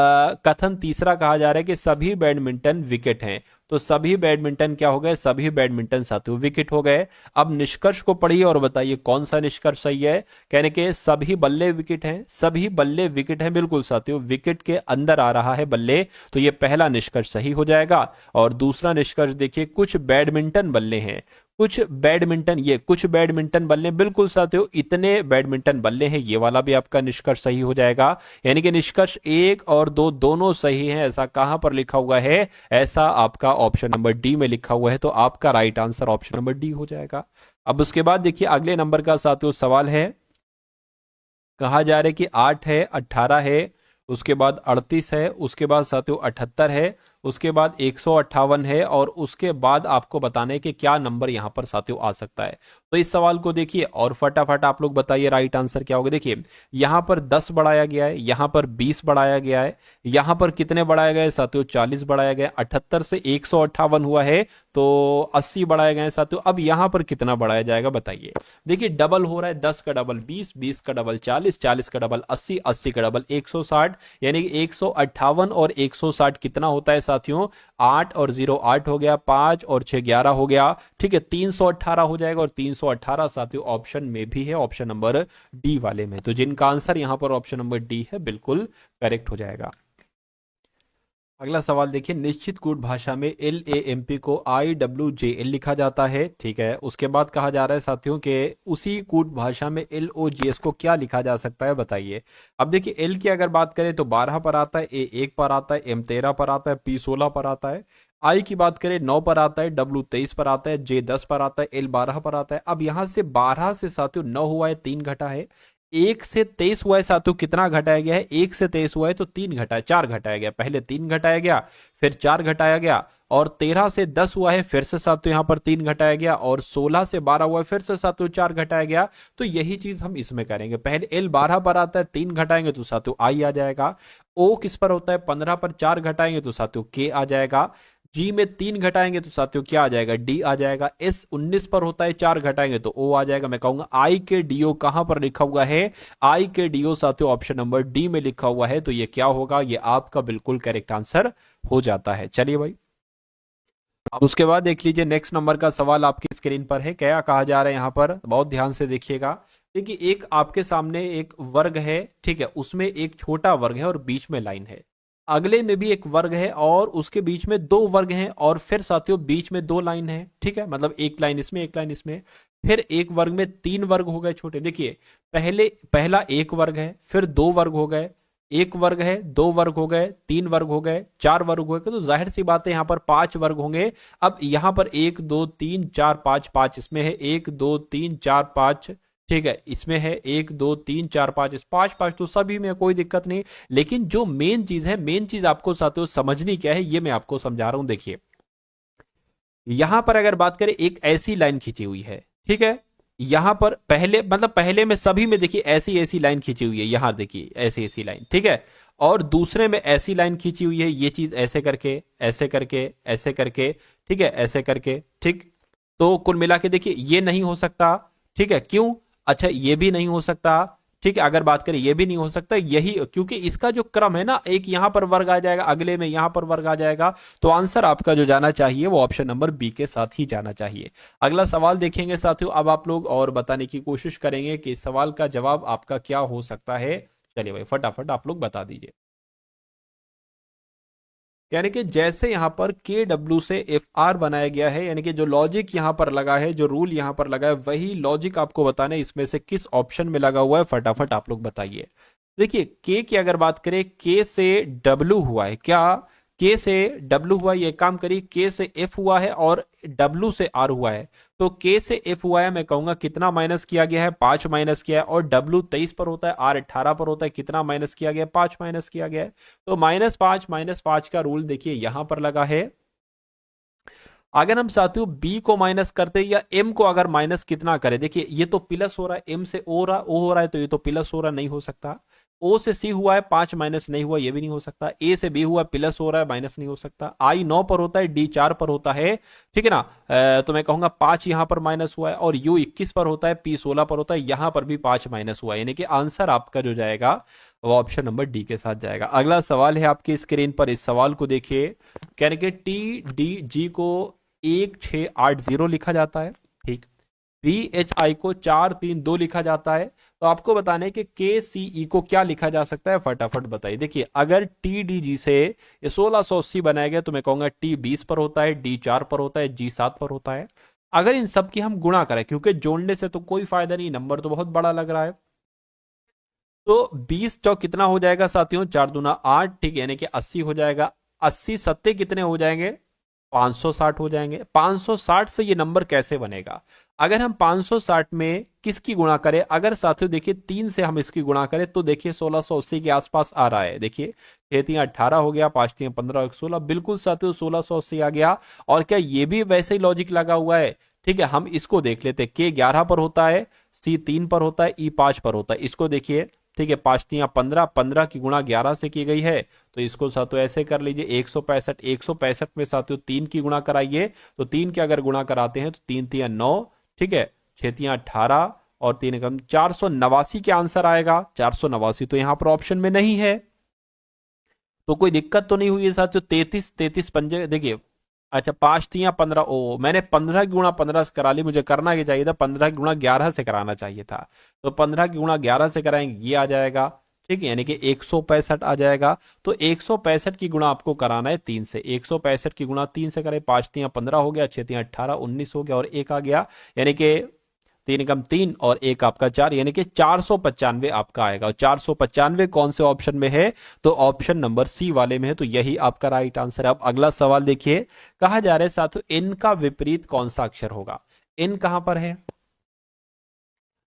कथन तीसरा कहा जा रहा है कि सभी बैडमिंटन विकेट हैं। तो सभी बैडमिंटन क्या हो गए? सभी बैडमिंटन साथियों विकेट हो गए। अब निष्कर्ष को पढ़िए और बताइए कौन सा निष्कर्ष सही है। कहने के सभी बल्ले विकेट हैं, सभी बल्ले विकेट हैं, बिल्कुल साथियों, विकेट के अंदर आ रहा है बल्ले। तो ये पहला निष्कर्ष सही हो जाएगा। और दूसरा निष्कर्ष देखिए, कुछ बैडमिंटन बल्ले हैं, कुछ बैडमिंटन, ये कुछ बैडमिंटन बल्ले, बिल्कुल साथियों इतने बैडमिंटन बल्ले हैं, ये वाला भी आपका निष्कर्ष सही हो जाएगा। यानी कि निष्कर्ष 1 और 2 दोनों सही हैं। ऐसा कहां पर लिखा हुआ है? ऐसा आपका ऑप्शन नंबर डी में लिखा हुआ है। तो आपका right answer option number D हो जाएगा। अब उसके बाद देखिए अगले नंबर का साथियों सवाल है, कहा जा रहा है कि 8 है, 18 है, उसके बाद 38 है, उसके बाद साथियों 78 है, उसके बाद 158 है, और उसके बाद आपको बताना है कि क्या नंबर यहां पर साथियों आ सकता है। तो इस सवाल को देखिए और फटाफट आप लोग बताइए राइट आंसर क्या होगा। देखिए यहां पर 10 बढ़ाया गया है, यहां पर 20 बढ़ाया गया है, यहां पर कितने बढ़ाया गया है साथियों, 40 बढ़ाया गया है। 78 से 158 हुआ है तो 80 बढ़ाए गए हैं साथियों। अब यहां पर कितना बढ़ाया जाएगा बताइए। देखिए डबल हो रहा है, 10 का डबल 20, 20 का डबल 40, 40 का डबल 80, 80 का डबल 160, यानी कि 158 और 160 कितना होता है साथियों, 8 और 0 8 हो गया, 5 और 6 11 हो गया, ठीक है, 318 हो जाएगा। और 318 साथियों ऑप्शन में भी है, ऑप्शन नंबर डी वाले में। तो जिनका आंसर यहां पर ऑप्शन नंबर डी है बिल्कुल करेक्ट हो जाएगा। अगला सवाल देखिए, निश्चित कूट भाषा में LAMP को IWJL लिखा जाता है, ठीक है। उसके बाद कहा जा रहा है साथियों कि उसी कूट भाषा में LOGS को क्या लिखा जा सकता है बताइए। अब देखिए एल की अगर बात करें तो 12 पर आता है, A1 पर आता है, M 13 पर आता है, P 16 पर आता है। आई की बात करें 9 पर आता है, W 23 पर आता है, J 10 पर आता है, L 12 पर आता है। अब यहां से 12 से साथियों 9 हुआ है, 3 घटा है। 1 से 23 हुआ है साथियों, कितना घटाया गया है, 1 से 23 हुआ है तो 3 घटाया, 4 घटाया गया, पहले 3 घटाया गया फिर 4 घटाया गया। और 13 से 10 हुआ है, फिर से साथियों यहां पर 3 घटाया गया। और 16 से 12 हुआ है, फिर से साथियों 4 घटाया गया। तो यही चीज हम इसमें करेंगे। पहले L 12 पर आता है, 3 घटाएंगे तो साथियों आई आ जाएगा। O किस पर होता है, 15 पर 4 घटाएंगे तो साथियों K आ जाएगा। जी में 3 घटाएंगे तो साथियों क्या आ जाएगा, डी आ जाएगा। एस 19 पर होता है, 4 घटाएंगे तो ओ आ जाएगा। मैं कहूंगा आई के डीओ कहां पर लिखा हुआ है, आई के डीओ साथियों ऑप्शन नंबर डी में लिखा हुआ है। तो ये क्या होगा, ये आपका बिल्कुल करेक्ट आंसर हो जाता है। चलिए भाई, अब उसके बाद देख लीजिए नेक्स्ट नंबर का सवाल आपकी स्क्रीन पर है। क्या कहा जा रहा है यहां पर, बहुत ध्यान से देखिएगा। देखिए एक आपके सामने एक वर्ग है, ठीक है, उसमें एक छोटा वर्ग है और बीच में लाइन है। अगले में भी एक वर्ग है और उसके बीच में दो वर्ग हैं, और फिर साथियों बीच में दो लाइन है, ठीक है, मतलब एक लाइन इसमें एक लाइन इसमें। फिर एक वर्ग में तीन वर्ग हो गए छोटे। देखिए पहला एक वर्ग है, फिर दो वर्ग हो गए, एक वर्ग है, दो वर्ग हो गए, तीन वर्ग हो गए, चार वर्ग हो गए, तो जाहिर सी बात है यहां पर पांच वर्ग होंगे। अब यहां पर एक दो तीन चार पांच, पांच इसमें है, एक दो तीन चार पांच, ठीक है, इसमें है एक दो तीन चार पांच, इस पांच पांच तो सभी में कोई दिक्कत नहीं। लेकिन जो मेन चीज है, मेन चीज आपको साथियों समझनी क्या है, ये मैं आपको समझा रहा हूं। देखिए यहां पर अगर बात करें, एक ऐसी लाइन खींची हुई है, ठीक है, यहां पर पहले मतलब पहले में सभी में देखिए ऐसी ऐसी लाइन खींची हुई है, यहां देखिए ऐसी ऐसी लाइन, ठीक है। और दूसरे में ऐसी लाइन खींची हुई है, ये चीज ऐसे करके ऐसे करके ऐसे करके, ठीक है, ऐसे करके, ठीक। तो कुल मिला के देखिए ये नहीं हो सकता, ठीक है, क्यों, अच्छा ये भी नहीं हो सकता, ठीक है। अगर बात करें ये भी नहीं हो सकता, यही क्योंकि इसका जो क्रम है ना, एक यहां पर वर्ग आ जाएगा, अगले में यहां पर वर्ग आ जाएगा। तो आंसर आपका जो जाना चाहिए वो ऑप्शन नंबर बी के साथ ही जाना चाहिए। अगला सवाल देखेंगे साथियों, अब आप लोग और बताने की कोशिश करेंगे कि इस सवाल का जवाब आपका क्या हो सकता है। चलिए भाई फटाफट आप लोग बता दीजिए। यानी कि जैसे यहां पर के डब्ल्यू से एफ आर बनाया गया है, यानी कि जो लॉजिक यहां पर लगा है, जो रूल यहां पर लगा है, वही लॉजिक आपको बताना है इसमें से किस ऑप्शन में लगा हुआ है। फटाफट आप लोग बताइए। देखिए के की अगर बात करें, के से डब्ल्यू हुआ है क्या, के से डब्ल्यू हुआ है, ये काम करिए, के से एफ हुआ है और डब्ल्यू से आर हुआ है। तो के से एफ हुआ है, मैं कहूंगा कितना माइनस किया गया है, 5 माइनस किया है। और डब्ल्यू 23 पर होता है, आर 18 पर होता है, कितना माइनस किया गया है, 5 माइनस किया गया है। तो माइनस पांच का रूल देखिए यहां पर लगा है। अगर हम साथियों बी को माइनस करते या एम को अगर माइनस कितना करें, देखिए ये तो प्लस हो रहा है, एम से ओ हो रहा है, तो ये तो प्लस हो रहा, नहीं हो सकता। ओ से सी हुआ है, 5 माइनस नहीं हुआ, ये भी नहीं हो सकता। ए से बी हुआ, प्लस हो रहा है, माइनस नहीं हो सकता। आई 9 पर होता है, डी 4 पर होता है, ठीक है ना। तो मैं कहूंगा 5 यहां पर माइनस हुआ है। और यू 21 पर होता है, पी 16 पर होता है, यहां पर भी 5 माइनस हुआ है। यानी कि आंसर आपका जो जाएगा वो ऑप्शन नंबर डी के साथ जाएगा। अगला सवाल है आपकी स्क्रीन पर, इस सवाल को देखिए। कहने के टी डी जी को 1680 लिखा जाता है, ठीक। PHI को 432 लिखा जाता है। तो आपको बताना है कि KCE को क्या लिखा जा सकता है, फटाफट बताइए। देखिए अगर TDG से ये 1680 बनाया गया, तो मैं कहूंगा T 20 पर होता है, D 4 पर होता है, G 7 पर होता है। अगर इन सब की हम गुणा करें, क्योंकि जोड़ने से तो कोई फायदा नहीं, नंबर तो बहुत बड़ा लग रहा है। तो 20 चौक कितना हो जाएगा साथियों, 4 दूना 8, ठीक है, यानी कि 80 हो जाएगा। 80 सत्ते कितने हो जाएंगे, 560 हो जाएंगे। 560 से ये नंबर कैसे बनेगा? अगर हम 560 में किसकी गुणा करें, अगर साथियों देखिए 3 से हम इसकी गुणा करें तो देखिए 1680 के आसपास आ रहा है। देखिए 6×3 = 18 हो गया, 5×3 = 15 और 16, बिल्कुल साथियों 1680 आ गया। और क्या ये भी वैसे ही लॉजिक लगा हुआ है? ठीक है, हम इसको देख लेते हैं। के 11 पर होता है, सी 3 पर होता है, ई 5 पर होता है। इसको देखिए, ठीक है, 5×3 = 15, 15 की गुणा 11 से की गई है, तो इसको साथियों ऐसे कर लीजिए 165। 165 में साथियों 3 की गुणा कराइए, तो 3 के अगर गुणा कराते हैं तो 3×3 = 9, ठीक है, 6×3 = 18 और 3 489 के आंसर आएगा। 489 तो यहां पर ऑप्शन में नहीं है, तो कोई दिक्कत तो नहीं हुई है साथियों। 33, 33 पंजे देखिए, अच्छा 5×3 = 15, ओ मैंने 15 की गुणा 15 से करा ली, मुझे करना क्या चाहिए था, 15 की गुणा 11 से कराना चाहिए था। तो 15 की गुणा 11 से कराएंगे, ये आ जाएगा, ठीक है, यानी कि 165 आ जाएगा। तो 165 की गुणा आपको कराना है 3 से। 165 की गुणा 3 से करें, 5×3 = 15 हो गया, 6×3 = 18, 19 हो गया और एक आ गया, यानी कि 3×3 और एक आपका 4, यानी कि 495 आपका आएगा। और 495 कौन से ऑप्शन में है? तो ऑप्शन नंबर सी वाले में है, तो यही आपका राइट आंसर है। अब अगला सवाल देखिए, कहा जा रहा है साथियों इन का विपरीत कौन सा अक्षर होगा? इन कहां पर है?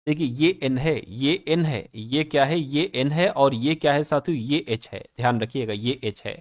देखिए ये एन है, ये एन है, ये क्या है? ये एन है, और ये क्या है साथियों? ये एच है। ध्यान रखिएगा, ये एच है,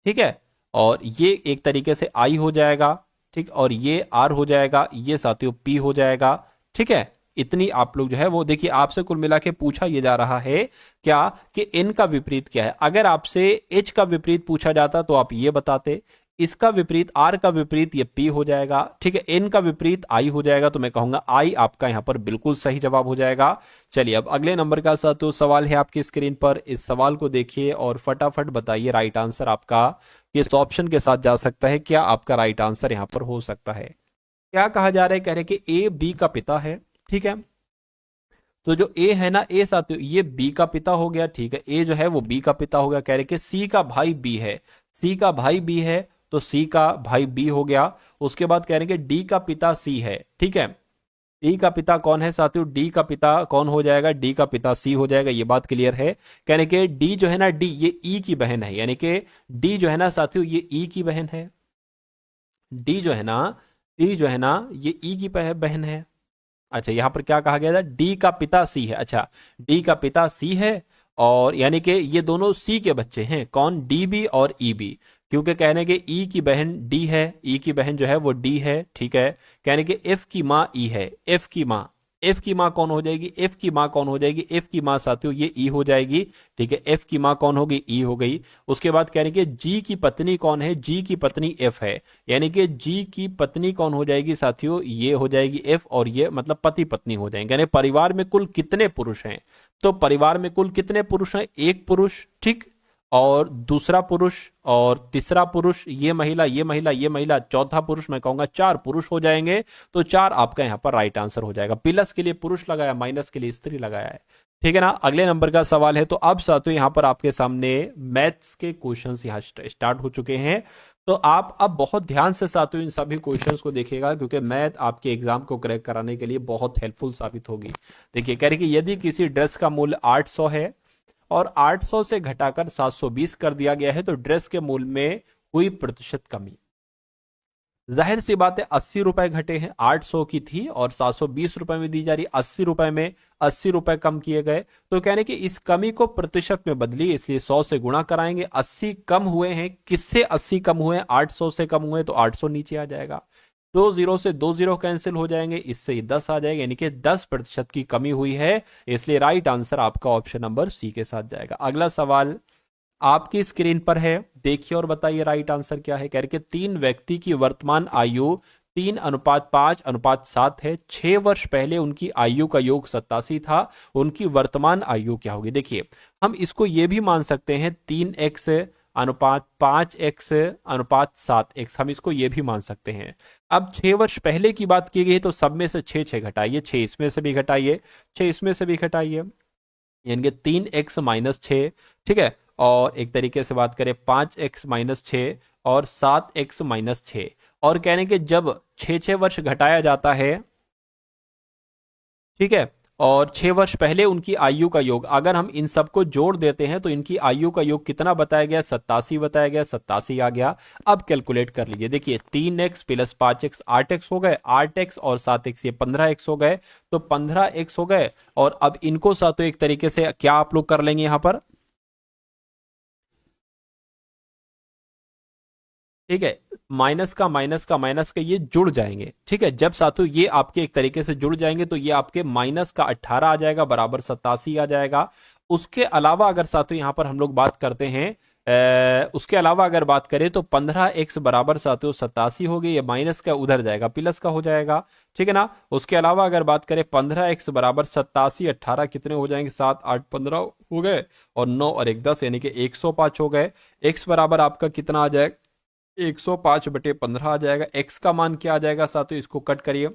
ठीक है। और ये एक तरीके से आई हो जाएगा, ठीक, और ये आर हो जाएगा, ये साथियों पी हो जाएगा, ठीक है। इतनी आप लोग जो है वो देखिए, आपसे कुल मिला के पूछा ये जा रहा है क्या कि एन का विपरीत क्या है। अगर आपसे एच का विपरीत पूछा जाता तो आप ये बताते, इसका विपरीत, आर का विपरीत ये पी हो जाएगा, ठीक है, एन का विपरीत आई हो जाएगा, तो मैं कहूंगा आई आपका यहां पर बिल्कुल सही जवाब हो जाएगा। चलिए अब अगले नंबर का साथियों सवाल है आपकी स्क्रीन पर, इस सवाल को देखिए और फटाफट बताइए राइट आंसर आपका किस ऑप्शन के साथ जा सकता है, क्या आपका राइट आंसर यहां पर हो सकता है। क्या कहा जा रहा है? कह रहे कि ए बी का पिता है, ठीक है। तो जो ए है ना, ए साथियों ये बी का पिता हो गया, ठीक है, ए जो है वो बी का पिता हो गया। कह रहे कि सी का भाई बी है, सी का भाई बी है, तो सी का भाई बी हो गया। उसके बाद कह रहे कि डी का पिता सी है, ठीक है। डी का पिता कौन है साथियों? डी का पिता कौन हो जाएगा? डी का पिता सी हो जाएगा, ये बात क्लियर है। कहने के डी जो है ना, डी ये ई की बहन है, यानी कि डी जो है ना साथियों ये ई की बहन है। डी जो है ना, डी जो है ना ये ई की बहन है। अच्छा यहां पर क्या कहा गया था? डी का पिता सी है। अच्छा डी का पिता सी है, और यानी कि ये दोनों सी के बच्चे हैं, कौन? डी बी और ई बी। क्योंकि कहने के ई की बहन डी है, ई की बहन जो है वो डी है, ठीक है। कहने के एफ की माँ ई है, एफ की माँ, एफ की माँ कौन हो जाएगी? एफ की माँ कौन हो जाएगी? एफ की माँ साथियों ये ई हो जाएगी, ठीक है। एफ की माँ कौन होगी? ई हो गई। उसके बाद कहने के जी की पत्नी कौन है? जी की पत्नी एफ है, यानी कि जी की पत्नी कौन हो जाएगी साथियों? ये हो जाएगी एफ, और ये मतलब पति पत्नी हो जाएंगे। यानी परिवार में कुल कितने पुरुष हैं? तो परिवार में कुल कितने पुरुष हैं? एक पुरुष, ठीक, और दूसरा पुरुष, और तीसरा पुरुष, ये महिला, ये महिला, ये महिला, चौथा पुरुष, मैं कहूंगा 4 पुरुष हो जाएंगे। तो 4 आपका यहां पर राइट आंसर हो जाएगा। प्लस के लिए पुरुष लगाया, माइनस के लिए स्त्री लगाया है, ठीक है ना। अगले नंबर का सवाल है, तो अब साथियों यहां पर आपके सामने मैथ्स के क्वेश्चंस यहां स्टार्ट हो चुके हैं। तो आप अब बहुत ध्यान से साथियों इन सभी क्वेश्चंस को देखिएगा, क्योंकि मैथ आपके एग्जाम को क्रैक कराने के लिए बहुत हेल्पफुल साबित होगी। देखिए कह रही कि यदि किसी ड्रेस का मूल्य 800 है और 800 से घटाकर 720 कर दिया गया है, तो ड्रेस के मूल्य में हुई प्रतिशत कमी। जाहिर सी बात है 80 रुपए घटे हैं, 800 की थी और 720 रुपए में दी जा रही, 80 रुपए में 80 रुपए कम किए गए। तो कहने कि इस कमी को प्रतिशत में बदली, इसलिए 100 से गुणा कराएंगे। 80 कम हुए हैं, किससे 80 कम हुए हैं? 800 से कम हुए, तो 800 नीचे आ जाएगा। 2 जीरो से 2 जीरो कैंसिल हो जाएंगे, इससे 10 आ जाएगा, यानी कि 10% की कमी हुई है। इसलिए राइट आंसर आपका ऑप्शन नंबर सी के साथ जाएगा। अगला सवाल आपकी स्क्रीन पर है, देखिए और बताइए राइट आंसर क्या है। कह रहे कि 3 व्यक्ति की वर्तमान आयु 3:5:7 है। 6 वर्ष पहले उनकी आयु का योग 87 था, उनकी वर्तमान आयु क्या होगी? देखिए हम इसको ये भी मान सकते हैं 3x/5x/7x, हम इसको ये भी मान सकते हैं। अब 6 वर्ष पहले की बात की गई तो सब में से 6 घटाइए, 6 इसमें से भी घटाइए, 6 इसमें से भी घटाइए, यानी कि 3x-6, ठीक है। और एक तरीके से बात करें 5x-6 और 7x-6, और कहने के जब 6 वर्ष घटाया जाता है, ठीक है, और 6 वर्ष पहले उनकी आयु का योग, अगर हम इन सबको जोड़ देते हैं तो इनकी आयु का योग कितना बताया गया, 87 बताया गया, 87 आ गया। अब कैलकुलेट कर लीजिए, देखिए 3x प्लस 5x 8x हो गए, 8x और 7x ये 15x हो गए, तो 15x हो गए। और अब इनको साथों एक तरीके से क्या आप लोग कर लेंगे यहां पर, ठीक है, माइनस का ये जुड़ जाएंगे, ठीक है। जब साथों ये आपके एक तरीके से जुड़ जाएंगे तो ये आपके माइनस का 18 आ जाएगा बराबर 87 आ जाएगा। उसके अलावा अगर साथों यहां पर हम लोग बात करते हैं, उसके अलावा अगर बात करें तो 15x बराबर साथियों 87 हो गई, ये माइनस का उधर जाएगा प्लस का हो जाएगा, ठीक है ना। उसके अलावा अगर बात करें 15x बराबर 87, 18 कितने हो जाएंगे, 7 8 15 हो गए, और 9 और 1 10 यानी कि 105 हो गए। x बराबर आपका कितना आ जाएगा, 105/15 आ जाएगा। x का मान क्या आ जाएगा साथियों, इसको कट करिए,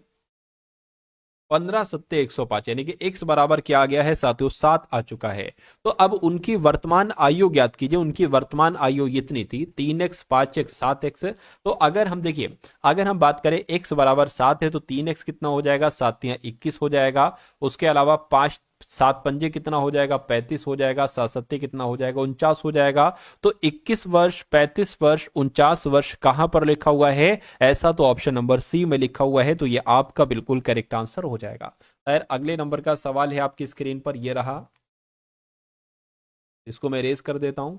15 सत्ते 105 यानी कि x बराबर क्या आ गया है साथियों, 7 आ चुका है। तो अब उनकी वर्तमान आयु ज्ञात कीजिए, उनकी वर्तमान आयु इतनी थी 3x 5x 7x। तो अगर हम देखिए, अगर हम बात करें x बराबर 7 है तो 3x कितना हो जाएगा, 7 या 21 हो जाएगा। उसके अलावा 5 7 पंजे कितना हो जाएगा, 35 हो जाएगा, 7 सत्ते कितना हो जाएगा, 49 हो जाएगा। तो 21 वर्ष 35 वर्ष 49 वर्ष कहां पर लिखा हुआ है, ऐसा तो ऑप्शन नंबर सी में लिखा हुआ है, तो ये आपका बिल्कुल करेक्ट आंसर हो जाएगा। खैर अगले नंबर का सवाल है आपकी स्क्रीन पर, ये रहा, इसको मैं रेज कर देता हूं,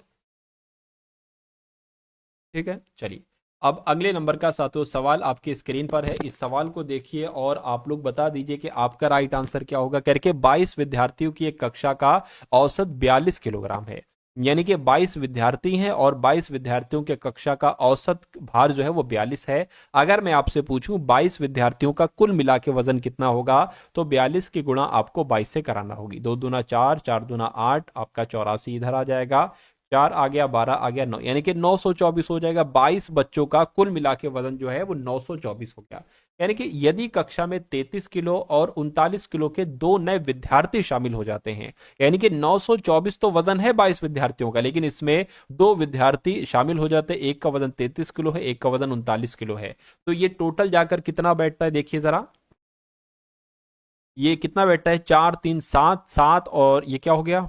ठीक है। चलिए अब अगले नंबर का साथियों सवाल आपकी स्क्रीन पर है, इस सवाल को देखिए और आप लोग बता दीजिए कि आपका राइट आंसर क्या होगा करके। 22 विद्यार्थियों की एक कक्षा का औसत 42 किलोग्राम है, यानी कि 22 विद्यार्थी हैं और 22 विद्यार्थियों के कक्षा का औसत भार जो है वो 42 है। अगर मैं आपसे पूछूं 22 विद्यार्थियों का कुल मिला के वजन कितना होगा, तो 42 की गुणा आपको 22 से कराना होगी। 2 दूना 4, 4 दूना 8, आपका 84 इधर आ जाएगा, 4 आ गया, 12 आ गया, 9 यानी कि 924 हो जाएगा। 22 बच्चों का कुल मिला के वजन जो है वो 924 हो गया। यानी कि यदि कक्षा में 33 किलो और 39 किलो के 2 नए विद्यार्थी शामिल हो जाते हैं, यानी कि 924 तो वजन है 22 विद्यार्थियों का, लेकिन इसमें 2 विद्यार्थी शामिल हो जाते हैं, एक का वजन 33 किलो है, एक का वजन 39 किलो है, तो ये टोटल जाकर कितना बैठता है, देखिए जरा, ये कितना बैठता है, 4 3 7 7, और ये क्या हो गया,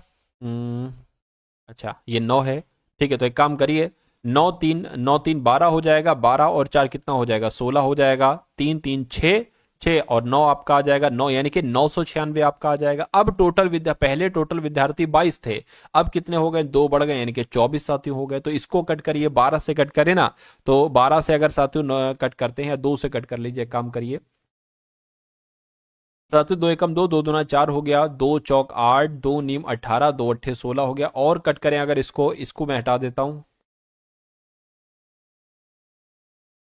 अच्छा ये 9 है, ठीक है। तो एक काम करिए, 9 3 12 हो जाएगा, 12 और 4 कितना हो जाएगा, 16 हो जाएगा, 3 3 6 6 और 9 आपका आ जाएगा 9, यानी कि 996 आपका आ जाएगा। अब पहले टोटल विद्यार्थी 22 थे, अब कितने हो गए, 2 बढ़ गए, यानी कि 24 साथी हो गए। तो इसको कट करिए, 12 से कट करें ना, तो 12 से अगर साथियों कट करते हैं, 2 से कट कर लीजिए, काम करिए साथियों, 2 एकम 2, 2 दूना 4 हो गया, 2 चौक 8, 2 नीम 18, 2 अट्ठे 16 हो गया। और कट करें अगर इसको मैं हटा देता हूं,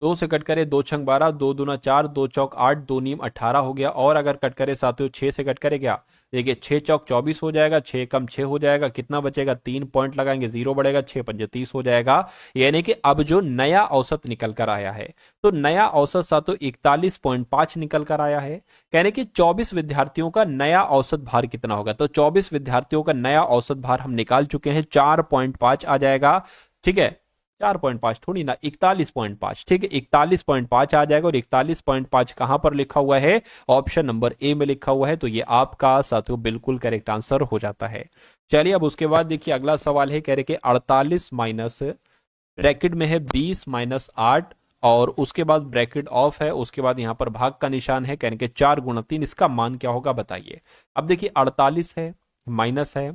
2 से कट करे, 2 छंग 12, 2 दूना 4, 2 चौक 8, 2 नीम 18 हो गया। और अगर कट करे साथियों 6 से कट करे, क्या देखिए, 6 चौक 24 हो जाएगा, 6 कम 6 हो जाएगा, कितना बचेगा, 3 पॉइंट लगाएंगे, 0 बढ़ेगा, 6 पंजे 30 हो जाएगा। यानी कि अब जो नया औसत निकल कर आया है, तो नया औसत साथियों 41.5 निकल कर आया है। कहने कि 24 विद्यार्थियों का नया औसत भार कितना होगा, तो 24 विद्यार्थियों का नया औसत भार हम निकाल चुके हैं, 4.5 आ जाएगा, ठीक है। 4.5 थोड़ी ना, 41.5, ठीक है, 41.5 आ जाएगा। और 41.5 कहां पर लिखा हुआ है, ऑप्शन नंबर ए में लिखा हुआ है, तो ये आपका साथियों बिल्कुल करेक्ट आंसर हो जाता है। चलिए अब उसके बाद देखिए अगला सवाल है, कह रहे कि 48 माइनस ब्रैकेट में है 20 माइनस 8, और उसके बाद ब्रैकेट ऑफ है, उसके बाद यहां पर भाग का निशान है, कहने के 4 गुणा 3, इसका मान क्या होगा बताइए। अब देखिए 48 है, माइनस है,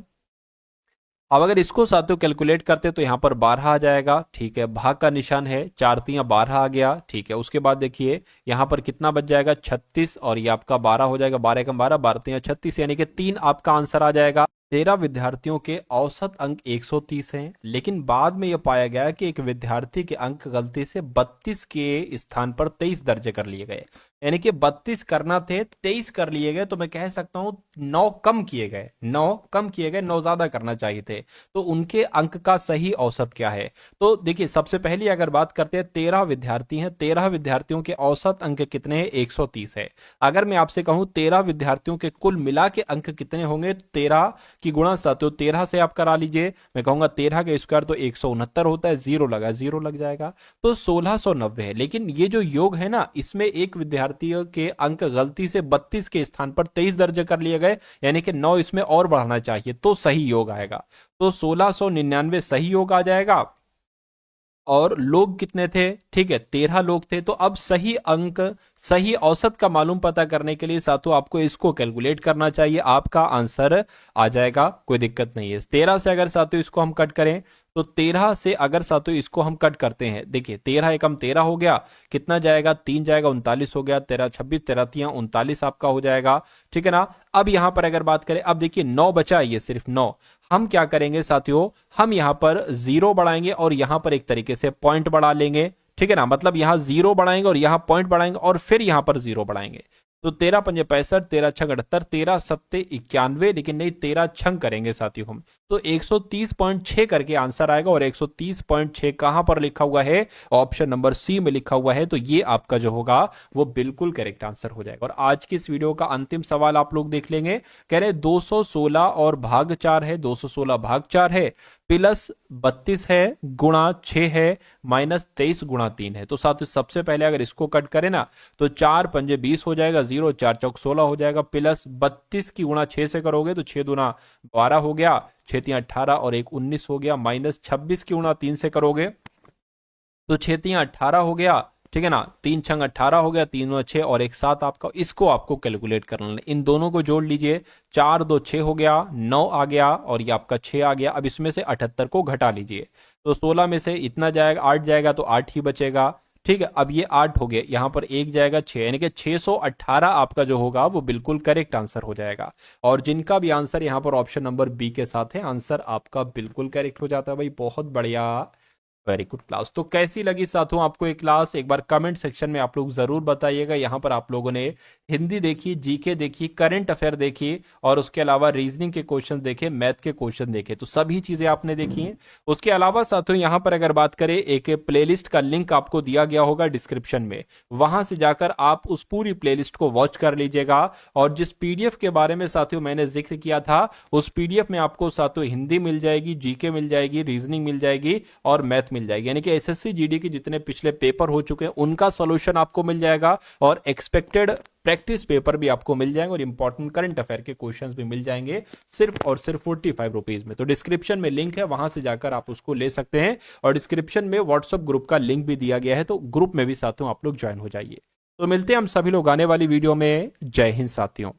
अब अगर इसको साथियों कैलकुलेट करते तो यहां पर 12 आ जाएगा, ठीक है, भाग का निशान है, 4 3 12 आ गया, ठीक है। उसके बाद देखिए यहां पर कितना बच जाएगा, 36, और ये आपका 12 हो जाएगा, 12 कम 12, 12 3 36, यानी कि 3 आपका आंसर आ जाएगा। 13 विद्यार्थियों के औसत अंक 130 हैं, लेकिन बाद में यह पाया गया कि एक विद्यार्थी के अंक गलती से 32 के स्थान पर 23 दर्ज कर लिए गए, यानी कि 32 करना थे 23 कर लिए गए। तो मैं कह सकता हूं 9 कम किए गए, 9 कम किए गए, 9 ज्यादा करना चाहिए थे। तो उनके अंक का सही औसत क्या है, तो देखिए सबसे पहले अगर बात करते हैं, 13 विद्यार्थी हैं, 13 विद्यार्थियों के औसत अंक कितने हैं, 130 है। अगर मैं आपसे कहूं 13 विद्यार्थियों के कुल मिला के अंक कितने होंगे, 13 कि गुणा साथियों 13 से आप करा लीजिए। मैं कहूंगा 13 का स्क्वायर तो 169 होता है, जीरो लगा, जीरो लग जाएगा, तो 1690 है। लेकिन ये जो योग है ना, इसमें एक विद्यार्थी के अंक गलती से 32 के स्थान पर 23 दर्ज कर लिए गए, यानी कि 9 इसमें और बढ़ाना चाहिए तो सही योग आएगा। तो 1699 सही योग आ जाएगा। और लोग कितने थे? ठीक है, 13 लोग थे। तो अब सही अंक, सही औसत का मालूम पता करने के लिए साथियों आपको इसको कैलकुलेट करना चाहिए, आपका आंसर आ जाएगा, कोई दिक्कत नहीं है। 13 से अगर साथियों इसको हम कट करें, तो 13 से अगर साथियों इसको हम कट करते हैं, देखिए 13 एकम 13 हो गया, कितना जाएगा? 3 जाएगा, 39 हो गया, 13 26, 13 तिया 39 आपका हो जाएगा, ठीक है ना। अब यहां पर अगर बात करें, अब देखिए 9 बचा, ये सिर्फ 9। हम क्या करेंगे साथियों, हम यहां पर जीरो बढ़ाएंगे और यहां पर एक तरीके से पॉइंट बढ़ा लेंगे, ठीक है ना। मतलब यहां जीरो बढ़ाएंगे और यहां पॉइंट बढ़ाएंगे और फिर यहां पर जीरो बढ़ाएंगे। तो 13 पंजे 65, 13 छंग 78, 13 सत्ते 91, लेकिन नहीं 13 छंग करेंगे साथियों हम, तो 130.6 करके आंसर आएगा। और 130.6 कहां पर लिखा हुआ है? ऑप्शन नंबर सी में लिखा हुआ है। तो ये आपका जो होगा वो बिल्कुल करेक्ट आंसर हो जाएगा। और आज की इस वीडियो का अंतिम सवाल आप लोग देख लेंगे। कह रहे 216 और भाग 4 है, 216 भाग 4 है, प्लस 32 है, गुणा 6 है, माइनस 23 गुणा 3 है। तो साथियों सबसे पहले अगर इसको कट करें ना, तो 4 पंजे 20 हो जाएगा, 0 4 चौक 16 हो जाएगा, प्लस 32 की गुणा 6 से करोगे तो 6 दूना 12 हो गया, 6 तिया 18 और 1 19 हो गया, माइनस 26 की गुणा 3 से करोगे तो 6 तिया 18 हो गया, ठीक है ना। 3 छंग 18 हो गया, 3 6 और 1 7 आपका, इसको आपको कैलकुलेट करना है। इन दोनों को जोड़ लीजिए, 4 2 6 हो गया, 9 आ गया और ये आपका 6 आ गया। अब इसमें से 78 को घटा लीजिए, तो 16 में से इतना जाएगा, 8 जाएगा, तो 8 ही बचेगा, ठीक है। अब ये 8 हो गया, यहां पर 1 जाएगा, 6, यानी कि 618 आपका जो होगा वो बिल्कुल करेक्ट आंसर हो जाएगा। और जिनका भी आंसर यहां पर ऑप्शन नंबर बी के साथ है, आंसर आपका बिल्कुल करेक्ट हो जाता है भाई, बहुत बढ़िया, वेरी गुड क्लास। तो कैसी लगी साथियों आपको ये क्लास? एक बार कमेंट सेक्शन में आप लोग जरूर बताइएगा। यहाँ पर आप लोगों ने हिंदी देखी, जीके देखी, करंट अफेयर देखी और उसके अलावा रीजनिंग के क्वेश्चन देखे, मैथ के क्वेश्चन देखे, तो सभी चीजें आपने देखी हैं। उसके अलावा साथियों यहाँ पर अगर बात करें, एक प्लेलिस्ट का लिंक आपको दिया गया होगा डिस्क्रिप्शन में, वहां से जाकर आप उस पूरी प्लेलिस्ट को वॉच कर लीजिएगा। और जिस पीडीएफ के बारे में साथियों मैंने जिक्र किया था, उस पीडीएफ में आपको साथियों हिंदी मिल जाएगी, जीके मिल जाएगी, रीजनिंग मिल जाएगी और मैथ मिल जाएगी, यानी कि एसएससी जीडी के जितने पिछले पेपर हो चुके हैं उनका सॉल्यूशन आपको मिल जाएगा और एक्सपेक्टेड प्रैक्टिस पेपर भी आपको मिल जाएंगे और इंपॉर्टेंट करंट अफेयर के क्वेश्चंस भी मिल जाएंगे सिर्फ और सिर्फ 45 रुपीज में। तो डिस्क्रिप्शन में लिंक है, वहां से जाकर आप उसको ले सकते हैं। और डिस्क्रिप्शन में व्हाट्सएप ग्रुप का लिंक भी दिया गया है, तो ग्रुप में भी साथियों आप लोग ज्वाइन हो जाइए। तो मिलते हैं हम सभी लोग आने वाली वीडियो में। जय हिंद साथियों।